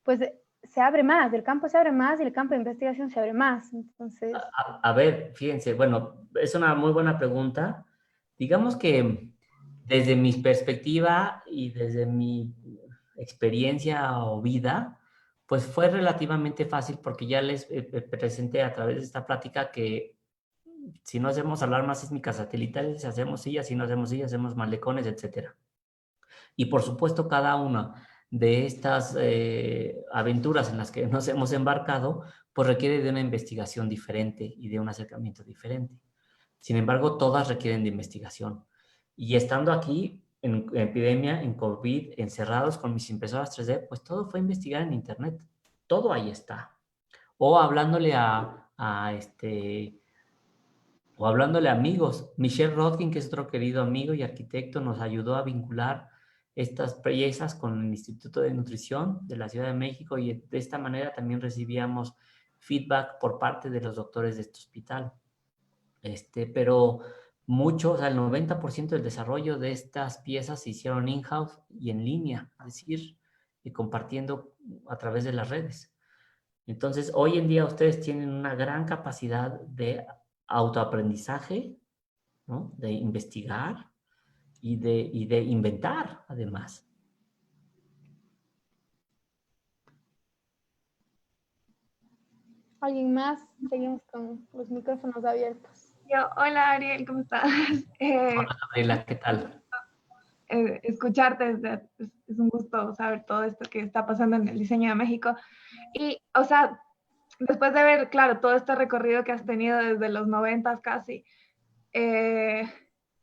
pues se abre más, el campo se abre más y el campo de investigación se abre más. Entonces... A ver, fíjense, bueno, es una muy buena pregunta. Digamos que desde mi perspectiva y desde mi experiencia o vida, pues fue relativamente fácil porque ya les presenté a través de esta plática que si no hacemos alarmas sísmicas satelitales, hacemos sillas, si no hacemos sillas, hacemos malecones, etcétera. Y por supuesto, cada una de estas aventuras en las que nos hemos embarcado, pues requiere de una investigación diferente y de un acercamiento diferente. Sin embargo, todas requieren de investigación. Y estando aquí, en epidemia, en COVID, encerrados con mis impresoras 3D, pues todo fue investigar en Internet. Todo ahí está. O hablándole o hablándole a amigos. Michelle Rodkin, que es otro querido amigo y arquitecto, nos ayudó a vincular estas piezas con el Instituto de Nutrición de la Ciudad de México y de esta manera también recibíamos feedback por parte de los doctores de este hospital. Pero mucho, o sea, el 90% del desarrollo de estas piezas se hicieron in-house y en línea, es decir, y compartiendo a través de las redes. Entonces, hoy en día ustedes tienen una gran capacidad de autoaprendizaje, ¿no? De investigar y de inventar, además. ¿Alguien más? Seguimos con los micrófonos abiertos. Hola Ariel, ¿cómo estás? Hola, Gabriela, ¿qué tal? Escucharte, es un gusto saber todo esto que está pasando en el diseño de México. Y, o sea, después de ver, claro, todo este recorrido que has tenido desde los 90 casi,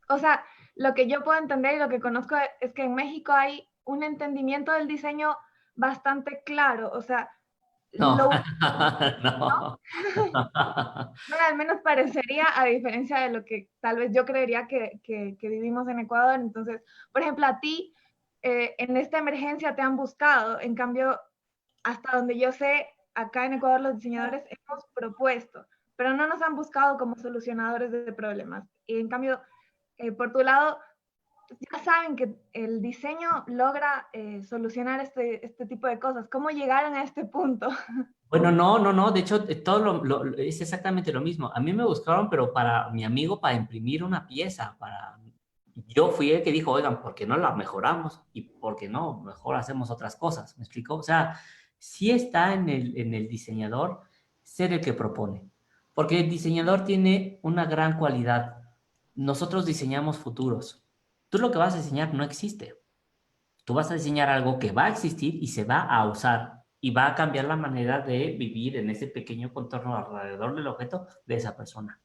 o sea, lo que yo puedo entender y lo que conozco es que en México hay un entendimiento del diseño bastante claro, o sea, No, lo, no. bueno, al menos parecería, a diferencia de lo que tal vez yo creería que vivimos en Ecuador. Entonces, por ejemplo, a ti en esta emergencia te han buscado. En cambio, hasta donde yo sé, acá en Ecuador los diseñadores hemos propuesto, pero no nos han buscado como solucionadores de problemas. Y en cambio, por tu lado, ya saben que el diseño logra solucionar este tipo de cosas. ¿Cómo llegaron a este punto? Bueno, no. De hecho, todo es exactamente lo mismo. A mí me buscaron, pero para mi amigo, para imprimir una pieza. Yo fui el que dijo, oigan, ¿por qué no la mejoramos? Y ¿por qué no? Mejor hacemos otras cosas. ¿Me explicó? O sea, sí está en el diseñador ser el que propone. Porque el diseñador tiene una gran cualidad. Nosotros diseñamos futuros. Tú lo que vas a diseñar no existe. Tú vas a diseñar algo que va a existir y se va a usar y va a cambiar la manera de vivir en ese pequeño contorno alrededor del objeto de esa persona.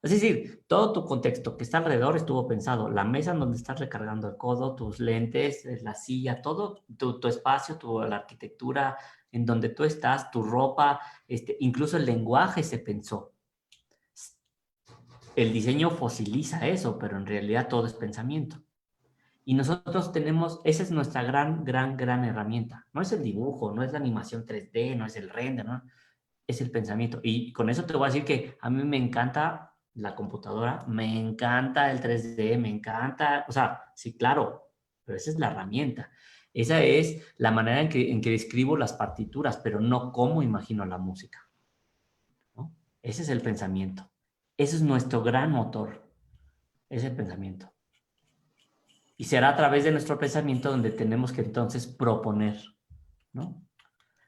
Es decir, todo tu contexto que está alrededor estuvo pensado. La mesa en donde estás recargando el codo, tus lentes, la silla, todo tu espacio, la arquitectura en donde tú estás, tu ropa, incluso el lenguaje se pensó. El diseño fosiliza eso, pero en realidad todo es pensamiento. Y nosotros tenemos, esa es nuestra gran herramienta. No es el dibujo, no es la animación 3D, no es el render, ¿no? Es el pensamiento. Y con eso te voy a decir que a mí me encanta la computadora, me encanta el 3D, me encanta, o sea, sí, claro, pero esa es la herramienta. Esa es la manera en que describo las partituras, pero no cómo imagino la música, ¿no? Ese es el pensamiento. Ese es nuestro gran motor, es el pensamiento. Y será a través de nuestro pensamiento donde tenemos que entonces proponer, ¿no?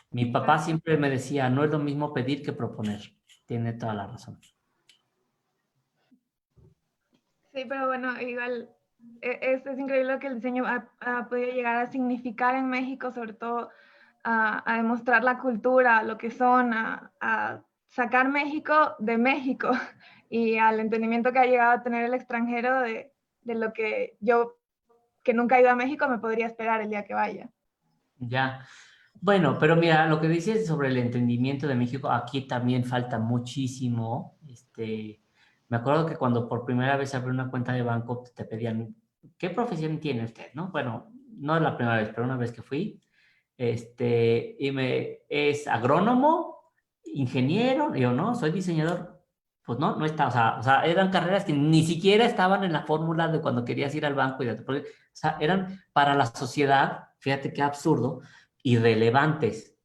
Mi papá siempre me decía, no es lo mismo pedir que proponer. Tiene toda la razón. Sí, pero bueno, igual es increíble lo que el diseño ha podido llegar a significar en México, sobre todo a demostrar la cultura, lo que son, a sacar México de México y al entendimiento que ha llegado a tener el extranjero de lo que yo, que nunca he ido a México, me podría esperar el día que vaya. Ya. Bueno, pero mira, lo que dices sobre el entendimiento de México, aquí también falta muchísimo. Me acuerdo que cuando por primera vez abrí una cuenta de banco, te pedían, ¿qué profesión tiene usted? ¿No? Bueno, no es la primera vez, pero una vez que fui, ¿es agrónomo? ¿Ingeniero? Y yo, no, soy diseñador. Pues no, no está, o sea, eran carreras que ni siquiera estaban en la fórmula de cuando querías ir al banco. O sea, eran para la sociedad, fíjate qué absurdo, irrelevantes,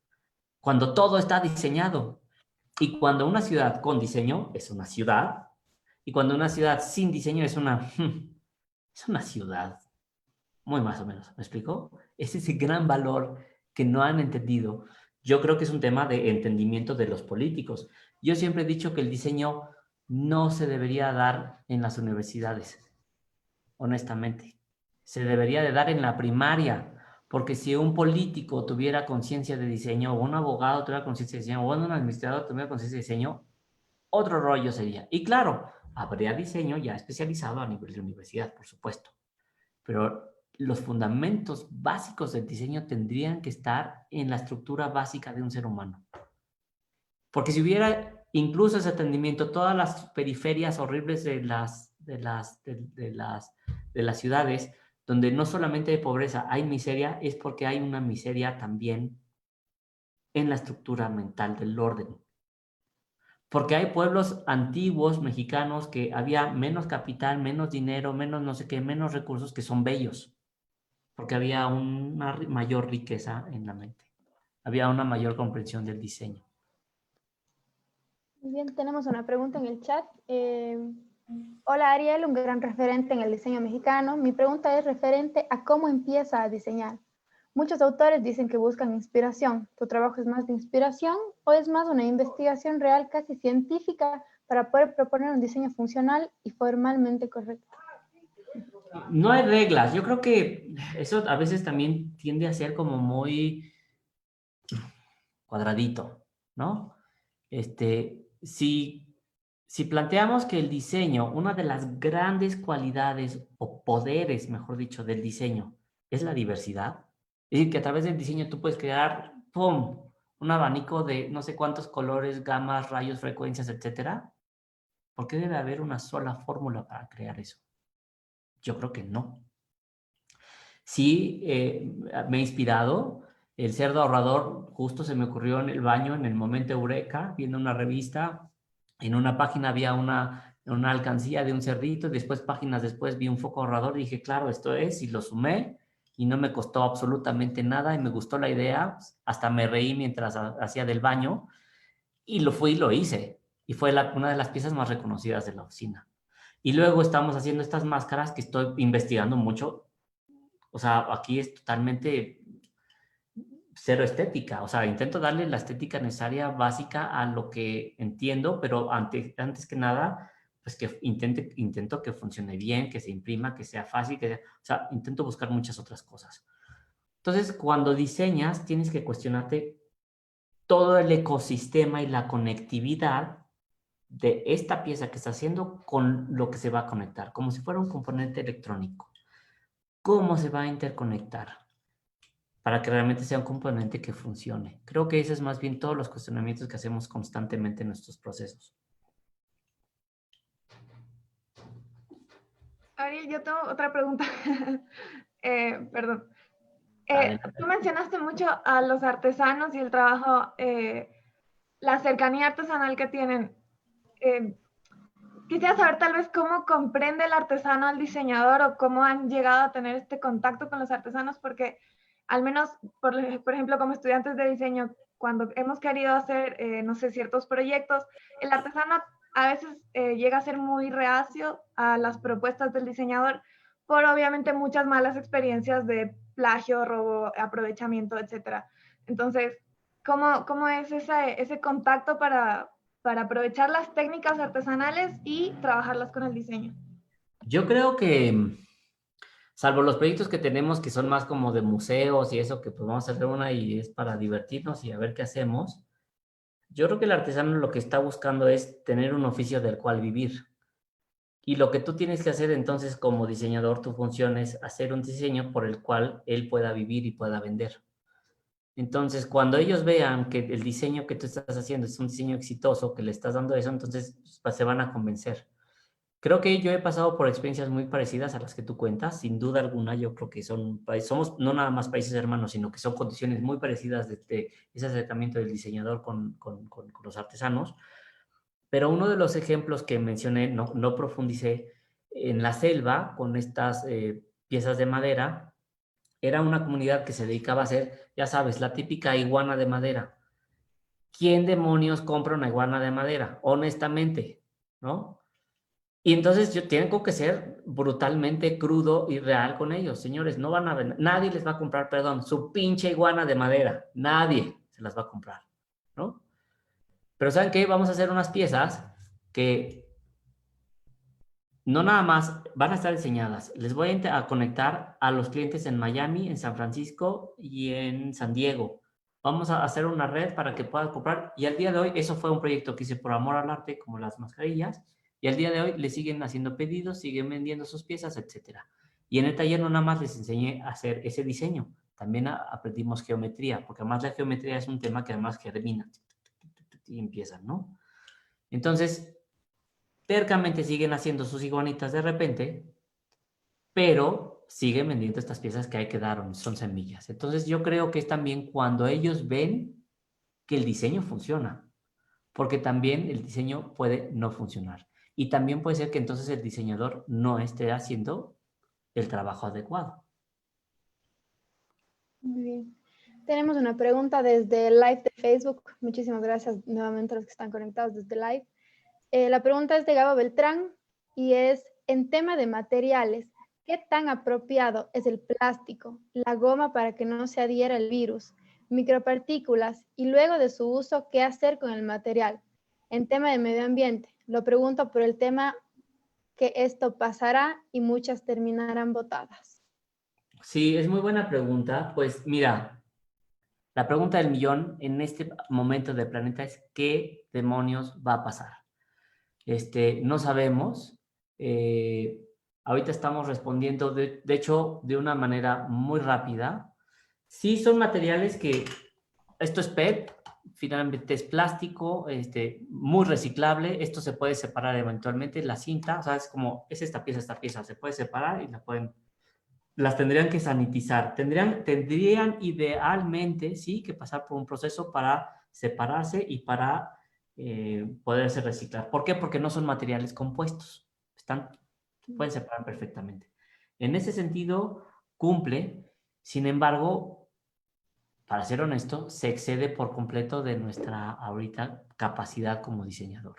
cuando todo está diseñado. Y cuando una ciudad con diseño es una ciudad, y cuando una ciudad sin diseño es es una ciudad, muy más o menos, ¿me explico? Es ese gran valor que no han entendido. Yo creo que es un tema de entendimiento de los políticos. Yo siempre he dicho que el diseño no se debería dar en las universidades, honestamente. Se debería de dar en la primaria, porque si un político tuviera conciencia de diseño, o un abogado tuviera conciencia de diseño, o un administrador tuviera conciencia de diseño, otro rollo sería. Y claro, Habría diseño ya especializado a nivel de universidad, por supuesto. Pero los fundamentos básicos del diseño tendrían que estar en la estructura básica de un ser humano. Porque si hubiera incluso ese atendimiento, todas las periferias horribles de las ciudades, donde no solamente hay pobreza, hay miseria, es porque hay una miseria también en la estructura mental del orden. Porque hay pueblos antiguos mexicanos que había menos capital, menos dinero, menos no sé qué, menos recursos, que son bellos. Porque había una mayor riqueza en la mente. Había una mayor comprensión del diseño. Muy bien, tenemos una pregunta en el chat. Hola Ariel, un gran referente en el diseño mexicano. Mi pregunta es referente a cómo empieza a diseñar. Muchos autores dicen que buscan inspiración. ¿Tu trabajo es más de inspiración o es más una investigación real, casi científica, para poder proponer un diseño funcional y formalmente correcto? No hay reglas. Yo creo que eso a veces también tiende a ser como muy cuadradito, ¿no? Si planteamos que el diseño, una de las grandes cualidades o poderes, mejor dicho, del diseño es la diversidad, es decir, que a través del diseño tú puedes crear, ¡pum!, un abanico de no sé cuántos colores, gamas, rayos, frecuencias, etcétera. ¿Por qué debe haber una sola fórmula para crear eso? Yo creo que no. Sí, me ha inspirado. El cerdo ahorrador justo se me ocurrió en el baño, en el momento eureka, viendo una revista. En una página había una alcancía de un cerdito y después, páginas después, vi un foco ahorrador y dije, claro, esto es, y lo sumé y no me costó absolutamente nada y me gustó la idea. Hasta me reí mientras hacía del baño y lo fui y lo hice. Y fue una de las piezas más reconocidas de la oficina. Y luego estamos haciendo estas máscaras que estoy investigando mucho. O sea, aquí es totalmente cero estética. O sea, intento darle la estética necesaria, básica, a lo que entiendo, pero antes que nada, pues que intento que funcione bien, que se imprima, que sea fácil, o sea, intento buscar muchas otras cosas. Entonces, cuando diseñas, tienes que cuestionarte todo el ecosistema y la conectividad de esta pieza que estás haciendo con lo que se va a conectar, como si fuera un componente electrónico. ¿Cómo se va a interconectar? Para que realmente sea un componente que funcione. Creo que ese es más bien todos los cuestionamientos que hacemos constantemente en nuestros procesos. Ariel, yo tengo otra pregunta. Perdón. Tú mencionaste mucho a los artesanos y el trabajo, la cercanía artesanal que tienen. Quisiera saber tal vez cómo comprende el artesano al diseñador o cómo han llegado a tener este contacto con los artesanos, porque al menos, por ejemplo, como estudiantes de diseño, cuando hemos querido hacer, no sé, ciertos proyectos, el artesano a veces llega a ser muy reacio a las propuestas del diseñador por obviamente muchas malas experiencias de plagio, robo, aprovechamiento, etc. Entonces, ¿cómo es ese contacto para aprovechar las técnicas artesanales y trabajarlas con el diseño? Yo creo que, salvo los proyectos que tenemos que son más como de museos y eso, que pues vamos a hacer una y es para divertirnos y a ver qué hacemos, yo creo que el artesano lo que está buscando es tener un oficio del cual vivir. Y lo que tú tienes que hacer entonces como diseñador, tu función es hacer un diseño por el cual él pueda vivir y pueda vender. Entonces, cuando ellos vean que el diseño que tú estás haciendo es un diseño exitoso, que le estás dando eso, entonces pues, se van a convencer. Creo que yo he pasado por experiencias muy parecidas a las que tú cuentas, sin duda alguna. Yo creo que somos no nada más países hermanos, sino que son condiciones muy parecidas de ese acercamiento del diseñador con los artesanos. Pero uno de los ejemplos que mencioné, no profundicé, en la selva, con estas piezas de madera, era una comunidad que se dedicaba a hacer, ya sabes, la típica iguana de madera. ¿Quién demonios compra una iguana de madera? Honestamente, ¿no? Y entonces tengo que ser brutalmente crudo y real con ellos. Señores, no van a vender, nadie les va a comprar, perdón, su pinche iguana de madera. Nadie se las va a comprar, ¿no? Pero ¿saben qué? Vamos a hacer unas piezas que no nada más van a estar diseñadas. Les voy a conectar a los clientes en Miami, en San Francisco y en San Diego. Vamos a hacer una red para que puedan comprar. Y al día de hoy, eso fue un proyecto que hice por amor al arte, como las mascarillas. Y al día de hoy le siguen haciendo pedidos, siguen vendiendo sus piezas, etc. Y en el taller no nada más les enseñé a hacer ese diseño, también aprendimos geometría, porque además la geometría es un tema que además germina y empiezan, ¿no? Entonces, tercamente siguen haciendo sus iguanitas de repente, pero siguen vendiendo estas piezas que hay que dar, son semillas. Entonces, yo creo que es también cuando ellos ven que el diseño funciona, porque también el diseño puede no funcionar. Y también puede ser que entonces el diseñador no esté haciendo el trabajo adecuado. Muy bien. Tenemos una pregunta desde el live de Facebook. Muchísimas gracias nuevamente a los que están conectados desde live. La pregunta es de Gabo Beltrán y es, en tema de materiales, ¿qué tan apropiado es el plástico, la goma para que no se adhiera el virus, micropartículas y luego de su uso, qué hacer con el material? En tema de medio ambiente, lo pregunto por el tema que esto pasará y muchas terminarán botadas. Sí, es muy buena pregunta. Pues mira, la pregunta del millón en este momento del planeta es ¿qué demonios va a pasar? No sabemos. Ahorita estamos respondiendo, de hecho, de una manera muy rápida. Sí, son materiales que, esto es PET, finalmente es plástico, muy reciclable, esto se puede separar eventualmente, la cinta, o sea, es como, es esta pieza, se puede separar y las tendrían que sanitizar, tendrían idealmente, sí, que pasar por un proceso para separarse y para poderse reciclar. ¿Por qué? Porque no son materiales compuestos, se pueden separar perfectamente. En ese sentido, cumple, sin embargo, para ser honesto, se excede por completo de nuestra ahorita capacidad como diseñador.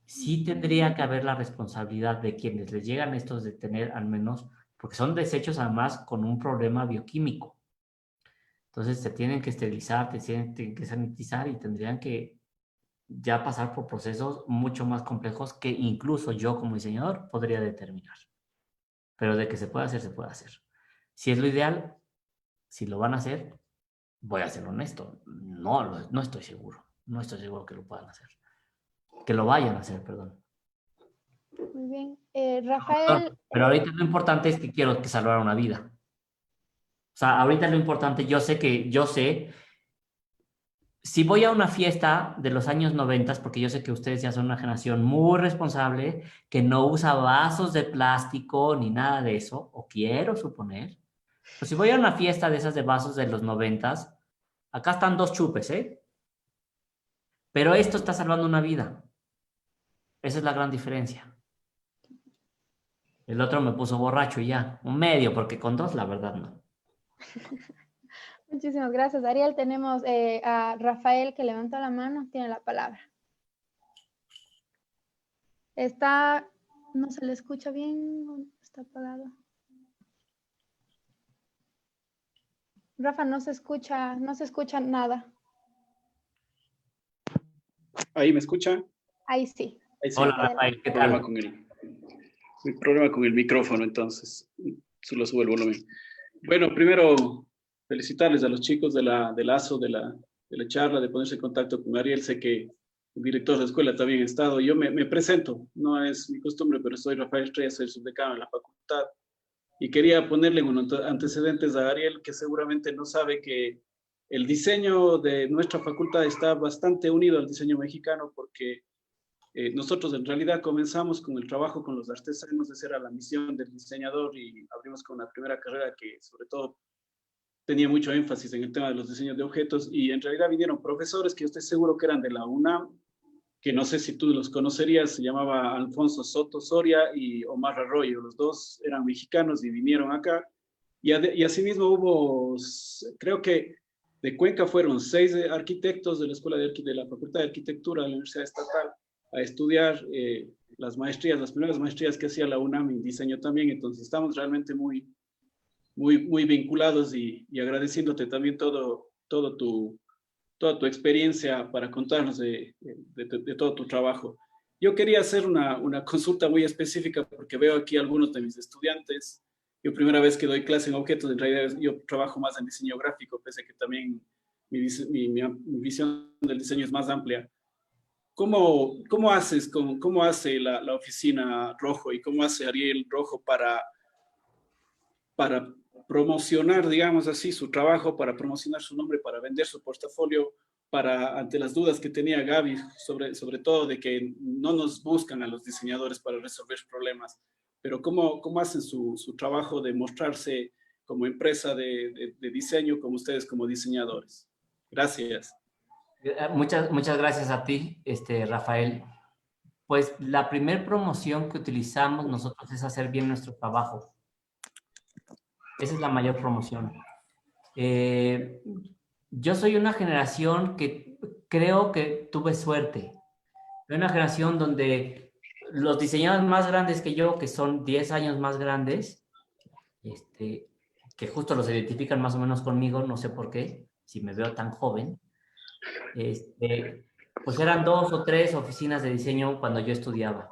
Sí tendría que haber la responsabilidad de quienes les llegan estos de tener al menos, porque son desechos además con un problema bioquímico. Entonces se tienen que esterilizar, se tienen que sanitizar y tendrían que ya pasar por procesos mucho más complejos que incluso yo como diseñador podría determinar. Pero de que se puede hacer, se puede hacer. Si es lo ideal, si lo van a hacer, voy a ser honesto, no estoy seguro. No estoy seguro que lo puedan hacer. Que lo vayan a hacer, perdón. Muy bien. Rafael. Pero ahorita lo importante es que quiero que salvar una vida. O sea, ahorita lo importante, yo sé, si voy a una fiesta de los años 90, porque yo sé que ustedes ya son una generación muy responsable, que no usa vasos de plástico ni nada de eso, o quiero suponer, pero si voy a una fiesta de esas de vasos de los 90, acá están 2 chupes, ¿eh? Pero esto está salvando una vida. Esa es la gran diferencia. El otro me puso borracho y ya, un medio, porque con 2 la verdad no. Muchísimas gracias, Ariel. Tenemos a Rafael que levantó la mano, tiene la palabra. No se le escucha bien, está apagado. Rafa, no se escucha nada. ¿Ahí me escucha? Ahí sí. Ahí sí. Hola, Rafael, ¿qué tal? Problema con el micrófono, entonces solo subo el volumen. Bueno, primero felicitarles a los chicos de la ASO, de la charla, de ponerse en contacto con Ariel. Sé que el director de escuela también ha estado. Yo me presento, no es mi costumbre, pero soy Rafael Estrella, soy el subdecano de la facultad. Y quería ponerle unos antecedentes a Ariel, que seguramente no sabe que el diseño de nuestra facultad está bastante unido al diseño mexicano, porque nosotros en realidad comenzamos con el trabajo con los artesanos, esa era la misión del diseñador, y abrimos con una primera carrera que sobre todo tenía mucho énfasis en el tema de los diseños de objetos, y en realidad vinieron profesores que yo estoy seguro que eran de la UNAM, que no sé si tú los conocerías, se llamaba Alfonso Soto Soria y Omar Arroyo, los dos eran mexicanos y vinieron acá, y asimismo hubo, creo que de Cuenca fueron 6 arquitectos de la Escuela de la Facultad de Arquitectura de la Universidad Estatal a estudiar las primeras maestrías que hacía la UNAM en diseño también. Entonces estamos realmente muy vinculados, y agradeciéndote también toda tu experiencia para contarnos de todo tu trabajo. Yo quería hacer una consulta muy específica porque veo aquí algunos de mis estudiantes. Yo primera vez que doy clase en objetos, en realidad yo trabajo más en diseño gráfico, pese a que también mi visión del diseño es más amplia. ¿Cómo haces, cómo hace la oficina Rojo y cómo hace Ariel Rojo para promocionar, digamos así, su trabajo, para promocionar su nombre, para vender su portafolio, ante las dudas que tenía Gaby, sobre todo de que no nos buscan a los diseñadores para resolver problemas, pero cómo hacen su trabajo de mostrarse como empresa de diseño, como ustedes como diseñadores? Gracias. Muchas gracias a ti, Rafael. Pues la primer promoción que utilizamos nosotros es hacer bien nuestro trabajo. Esa es la mayor promoción. Yo soy una generación que creo que tuve suerte. Soy una generación donde los diseñadores más grandes que yo, que son 10 años más grandes, que justo los identifican más o menos conmigo, no sé por qué, si me veo tan joven, pues eran 2 o 3 oficinas de diseño cuando yo estudiaba.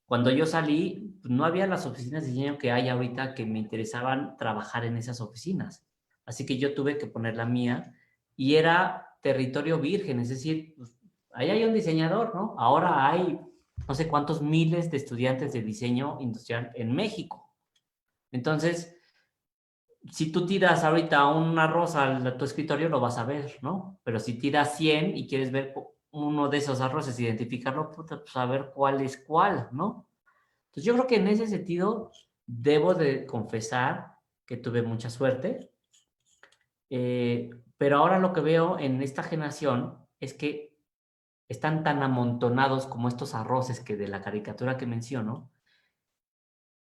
Cuando yo salí, no había las oficinas de diseño que hay ahorita que me interesaban trabajar en esas oficinas. Así que yo tuve que poner la mía y era territorio virgen, es decir, pues, ahí hay un diseñador, ¿no? Ahora hay no sé cuántos miles de estudiantes de diseño industrial en México. Entonces, si tú tiras ahorita una rosa a tu escritorio, lo vas a ver, ¿no? Pero si tiras 100 y quieres ver uno de esos arroces, identificarlo, pues a ver cuál es cuál, ¿no? Entonces yo creo que en ese sentido debo de confesar que tuve mucha suerte, pero ahora lo que veo en esta generación es que están tan amontonados como estos arroces que de la caricatura que menciono,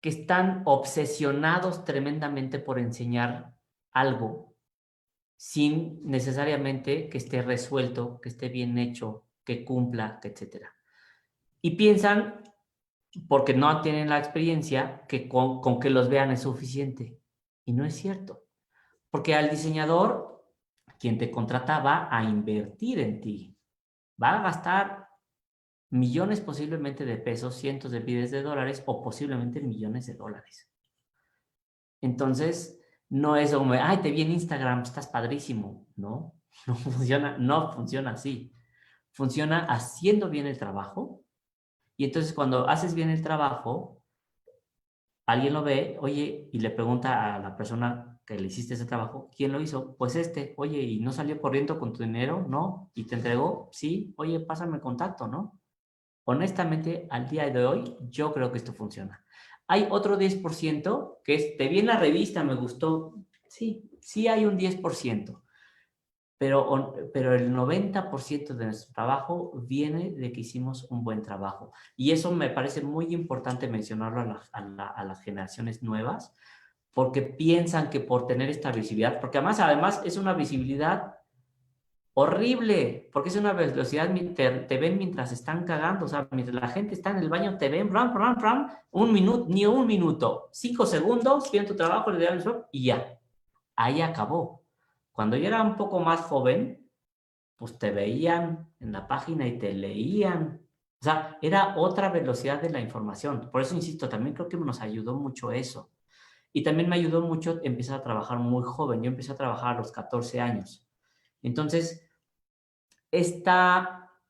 que están obsesionados tremendamente por enseñar algo sin necesariamente que esté resuelto, que esté bien hecho, que cumpla, etc. Y piensan, porque no tienen la experiencia, que con que los vean es suficiente. Y no es cierto. Porque al diseñador, quien te contrata, va a invertir en ti. Va a gastar millones posiblemente de pesos, cientos de miles de dólares o posiblemente millones de dólares. Entonces, no es como, ay, te vi en Instagram, estás padrísimo. No, no funciona así. Funciona haciendo bien el trabajo. Y entonces cuando haces bien el trabajo, alguien lo ve, oye, y le pregunta a la persona que le hiciste ese trabajo, ¿quién lo hizo? Pues oye, ¿y no salió corriendo con tu dinero? No, ¿y te entregó? Sí, oye, pásame el contacto, ¿no? Honestamente, al día de hoy, yo creo que esto funciona. Hay otro 10% que es, te vi en la revista, me gustó. Sí hay un 10%, pero el 90% de nuestro trabajo viene de que hicimos un buen trabajo. Y eso me parece muy importante mencionarlo a las generaciones nuevas, porque piensan que por tener esta visibilidad, porque además es una visibilidad horrible, porque es una velocidad, te ven mientras están cagando, o sea, mientras la gente está en el baño, te ven, un minuto, ni un minuto, 5 segundos, bien tu trabajo, le dan el swap y ya, ahí acabó. Cuando yo era un poco más joven, pues te veían en la página y te leían. O sea, era otra velocidad de la información. Por eso, insisto, también creo que nos ayudó mucho eso. Y también me ayudó mucho empezar a trabajar muy joven. Yo empecé a trabajar a los 14 años. Entonces, este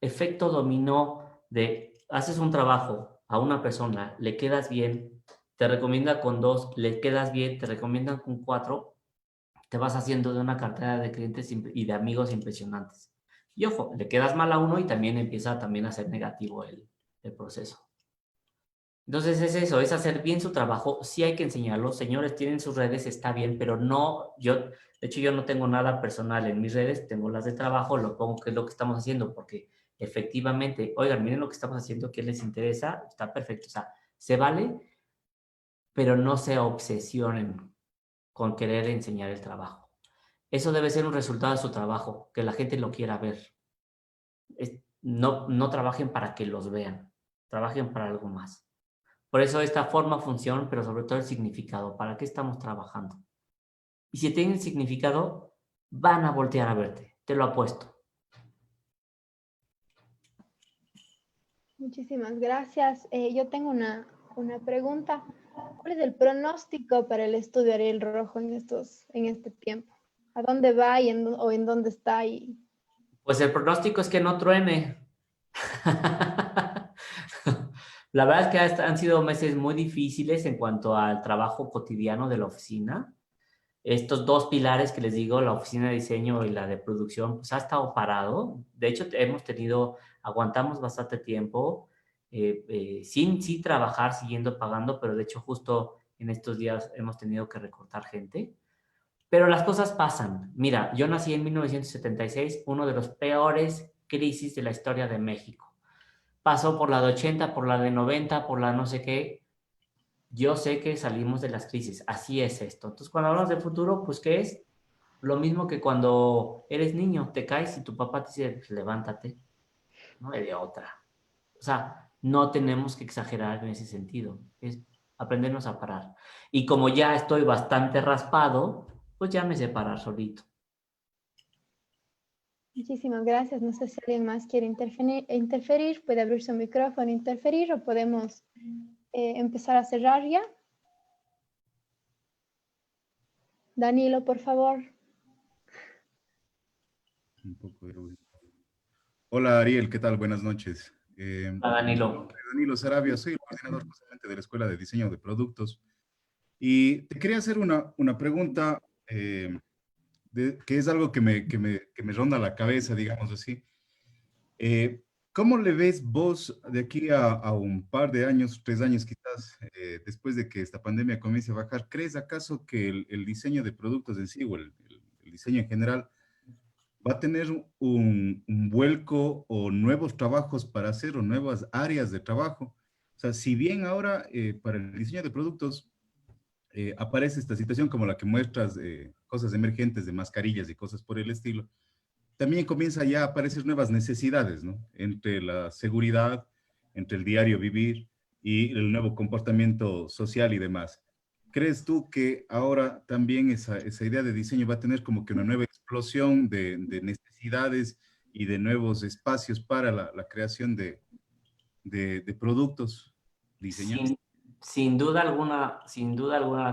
efecto dominó de haces un trabajo a una persona, le quedas bien, te recomienda con 2, le quedas bien, te recomiendan con 4, te vas haciendo de una cartera de clientes y de amigos impresionantes. Y ojo, le quedas mal a uno y también empieza también a ser negativo el proceso. Entonces es eso, es hacer bien su trabajo. Sí hay que enseñarlo. Señores, tienen sus redes, está bien, pero no, de hecho yo no tengo nada personal en mis redes, tengo las de trabajo, lo pongo que es lo que estamos haciendo, porque efectivamente, oigan, miren lo que estamos haciendo, ¿qué les interesa? Está perfecto, o sea, se vale, pero no se obsesionen con querer enseñar el trabajo. Eso debe ser un resultado de su trabajo, que la gente lo quiera ver. No trabajen para que los vean, trabajen para algo más. Por eso esta forma, función, pero sobre todo el significado. ¿Para qué estamos trabajando? Y si tienen significado, van a voltear a verte, te lo apuesto. Muchísimas gracias. Yo tengo una pregunta. ¿Cuál es el pronóstico para el estudio Ariel Rojo en este tiempo? ¿A dónde va o en dónde está? Pues el pronóstico es que no truene. La verdad es que han sido meses muy difíciles en cuanto al trabajo cotidiano de la oficina. Estos dos pilares que les digo, la oficina de diseño y la de producción, pues ha estado parado. De hecho, aguantamos bastante tiempo sin trabajar, siguiendo pagando, pero de hecho justo en estos días hemos tenido que recortar gente. Pero las cosas pasan. Mira, yo nací en 1976, uno de los peores crisis de la historia de México. Pasó por la de 80, por la de 90, por la no sé qué. Yo sé que salimos de las crisis, así es esto. Entonces, cuando hablamos de futuro, pues, ¿qué es? Lo mismo que cuando eres niño, te caes y tu papá te dice, pues, levántate, no hay de otra. O sea, no tenemos que exagerar en ese sentido, es aprendernos a parar. Y como ya estoy bastante raspado, pues ya me sé parar solito. Muchísimas gracias. No sé si alguien más quiere interferir, puede abrir su micrófono, interferir, o podemos empezar a cerrar ya. Danilo, por favor. Un poco de ruido. Hola Ariel, ¿qué tal? Buenas noches. Hola, Danilo. Danilo Sarabia, soy el coordinador justamente de la Escuela de Diseño de Productos. Y te quería hacer una pregunta que es algo que me ronda la cabeza, digamos así. ¿Cómo le ves vos de aquí a un par de años, 3 años quizás, después de que esta pandemia comience a bajar? ¿Crees acaso que el diseño de productos en sí o el diseño en general va a tener un vuelco o nuevos trabajos para hacer o nuevas áreas de trabajo? O sea, si bien ahora para el diseño de productos aparece esta situación como la que muestras, cosas emergentes de mascarillas y cosas por el estilo, también comienza ya a aparecer nuevas necesidades, ¿no? Entre la seguridad, entre el diario vivir y el nuevo comportamiento social y demás. ¿Crees tú que ahora también esa idea de diseño va a tener como que una nueva explosión de necesidades y de nuevos espacios para la creación de productos diseñados? Sin duda alguna,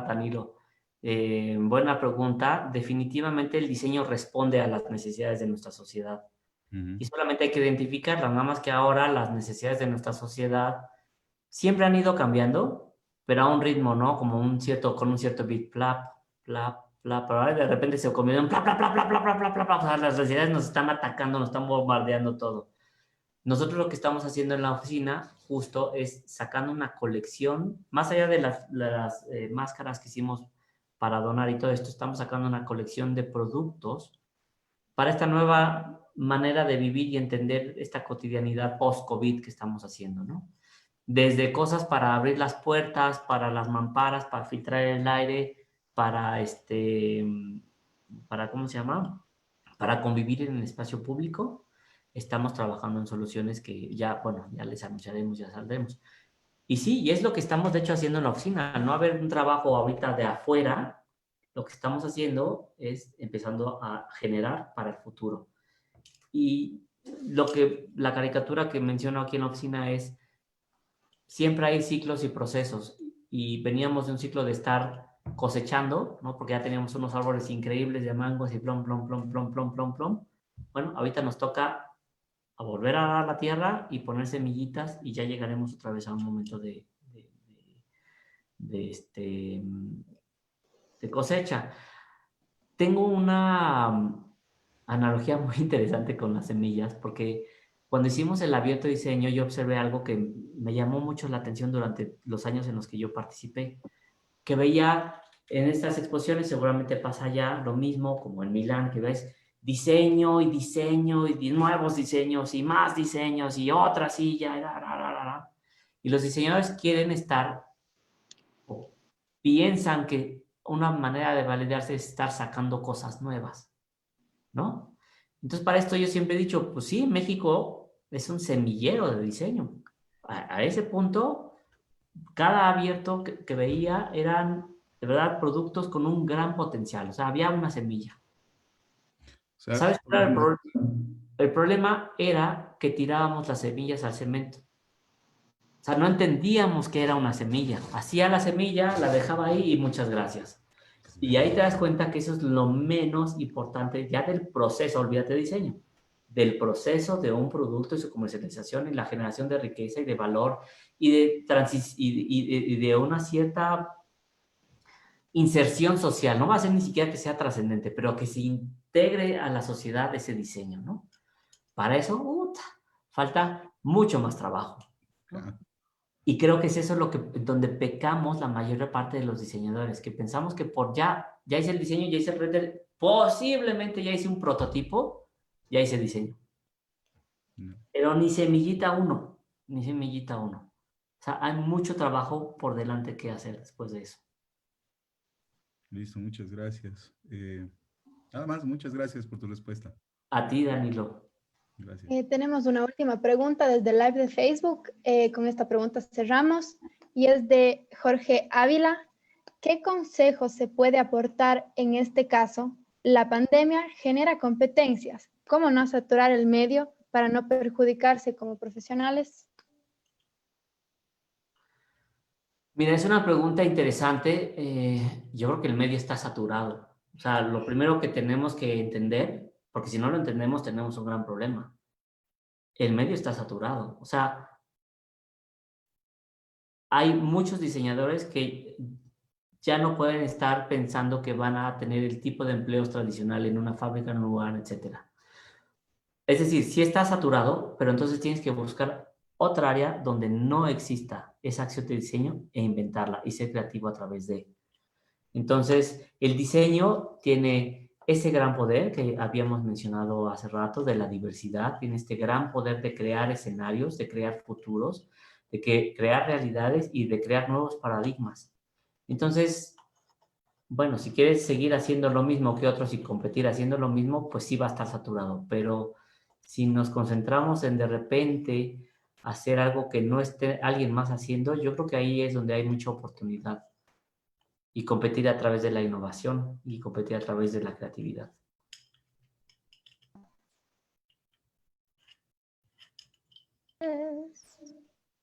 Danilo. Buena pregunta. Definitivamente el diseño responde a las necesidades de nuestra sociedad. Y solamente hay que identificarlas, nada más que ahora las necesidades de nuestra sociedad siempre han ido cambiando, pero a un ritmo, ¿no? Con un cierto beat, plap, plap, plap, pero ahora de repente se convierte en plap, plap, plap, plap, plap, plap, plap, plap, plap. O sea, las necesidades nos están atacando, nos están bombardeando todo. Nosotros lo que estamos haciendo en la oficina justo es sacando una colección, más allá de las máscaras que hicimos para donar y todo esto, estamos sacando una colección de productos para esta nueva manera de vivir y entender esta cotidianidad post-COVID que estamos haciendo, ¿no? Desde cosas para abrir las puertas, para las mamparas, para filtrar el aire, para ¿cómo se llama? Para convivir en el espacio público. Estamos trabajando en soluciones que ya, bueno, ya les anunciaremos, ya saldremos. Y sí, y es lo que estamos de hecho haciendo en la oficina, no haber un trabajo ahorita de afuera, lo que estamos haciendo es empezando a generar para el futuro. Y la caricatura que menciono aquí en la oficina es, siempre hay ciclos y procesos, y veníamos de un ciclo de estar cosechando, ¿no? Porque ya teníamos unos árboles increíbles de mangos y plom, plom, plom, plom, plom, plom, plom. Bueno, ahorita nos toca a volver a la tierra y poner semillitas, y ya llegaremos otra vez a un momento de cosecha. Tengo una analogía muy interesante con las semillas, porque cuando hicimos el abierto diseño yo observé algo que me llamó mucho la atención durante los años en los que yo participé, que veía en estas exposiciones, seguramente pasa allá lo mismo como en Milán, que ves diseño y diseño y nuevos diseños y más diseños y otra silla y los diseñadores quieren estar o piensan que una manera de validarse es estar sacando cosas nuevas, ¿no? Entonces para esto yo siempre he dicho, pues sí, México es un semillero de diseño. A ese punto, cada abierto que veía eran de verdad productos con un gran potencial, o sea, había una semilla. O sea, ¿Sabes cuál era el problema? El problema era que tirábamos las semillas al cemento. O sea, no entendíamos que era una semilla. Hacía la semilla, la dejaba ahí y muchas gracias. Y ahí te das cuenta que eso es lo menos importante ya del proceso, olvídate de diseño. del proceso de un producto y su comercialización y la generación de riqueza y de valor y de una cierta inserción social. No va a ser ni siquiera que sea trascendente, pero que se integre a la sociedad ese diseño, ¿no? Para eso, falta mucho más trabajo, ¿no? Claro. Y creo que es eso donde pecamos la mayor parte de los diseñadores, que pensamos que por ya hice el diseño, ya hice el render, posiblemente ya hice un prototipo, ya hice diseño. No. Pero ni semillita uno, ni semillita uno. O sea, hay mucho trabajo por delante que hacer después de eso. Listo, muchas gracias. Nada más, muchas gracias por tu respuesta. A ti, Danilo. Gracias. Tenemos una última pregunta desde el live de Facebook. Con esta pregunta cerramos y es de Jorge Ávila. ¿Qué consejo se puede aportar en este caso? La pandemia genera competencias. ¿Cómo no saturar el medio para no perjudicarse como profesionales? Mira, es una pregunta interesante. Yo creo que el medio está saturado. O sea, lo primero que tenemos que entender, porque si no lo entendemos tenemos un gran problema. El medio está saturado. O sea, hay muchos diseñadores que ya no pueden estar pensando que van a tener el tipo de empleos tradicional en una fábrica, en un lugar, etc. Es decir, sí está saturado, pero entonces tienes que buscar otra área donde no exista esa acción de diseño e inventarla y ser creativo a través de. Entonces, el diseño tiene ese gran poder que habíamos mencionado hace rato de la diversidad, tiene este gran poder de crear escenarios, de crear futuros, de crear realidades y de crear nuevos paradigmas. Entonces, bueno, si quieres seguir haciendo lo mismo que otros y competir haciendo lo mismo, pues sí va a estar saturado, pero si nos concentramos en de repente hacer algo que no esté alguien más haciendo, yo creo que ahí es donde hay mucha oportunidad y competir a través de la innovación y competir a través de la creatividad.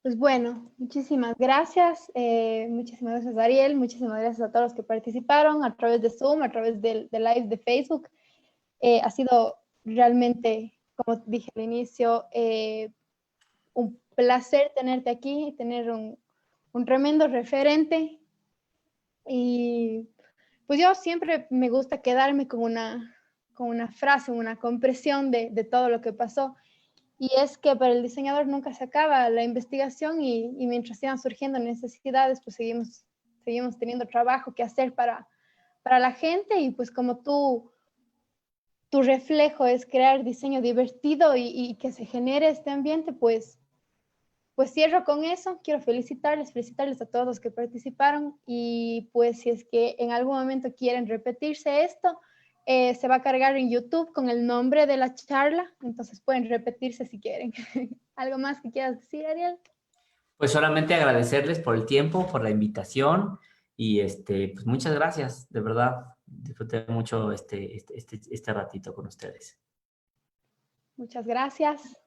Pues bueno, muchísimas gracias. Muchísimas gracias, Ariel. Muchísimas gracias a todos los que participaron a través de Zoom, a través del live de Facebook. Ha sido realmente, como dije al inicio, un placer tenerte aquí, tener un tremendo referente. Y pues yo siempre me gusta quedarme con una frase, una compresión de todo lo que pasó. Y es que para el diseñador nunca se acaba la investigación y mientras sigan surgiendo necesidades, pues seguimos teniendo trabajo que hacer para la gente. Y pues como tu reflejo es crear diseño divertido y que se genere este ambiente, pues cierro con eso. Quiero felicitarles a todos los que participaron y pues si es que en algún momento quieren repetirse esto, se va a cargar en YouTube con el nombre de la charla, entonces pueden repetirse si quieren. ¿Algo más que quieras decir, Ariel? Pues solamente agradecerles por el tiempo, por la invitación y pues muchas gracias, de verdad. Disfruté mucho este ratito con ustedes. Muchas gracias.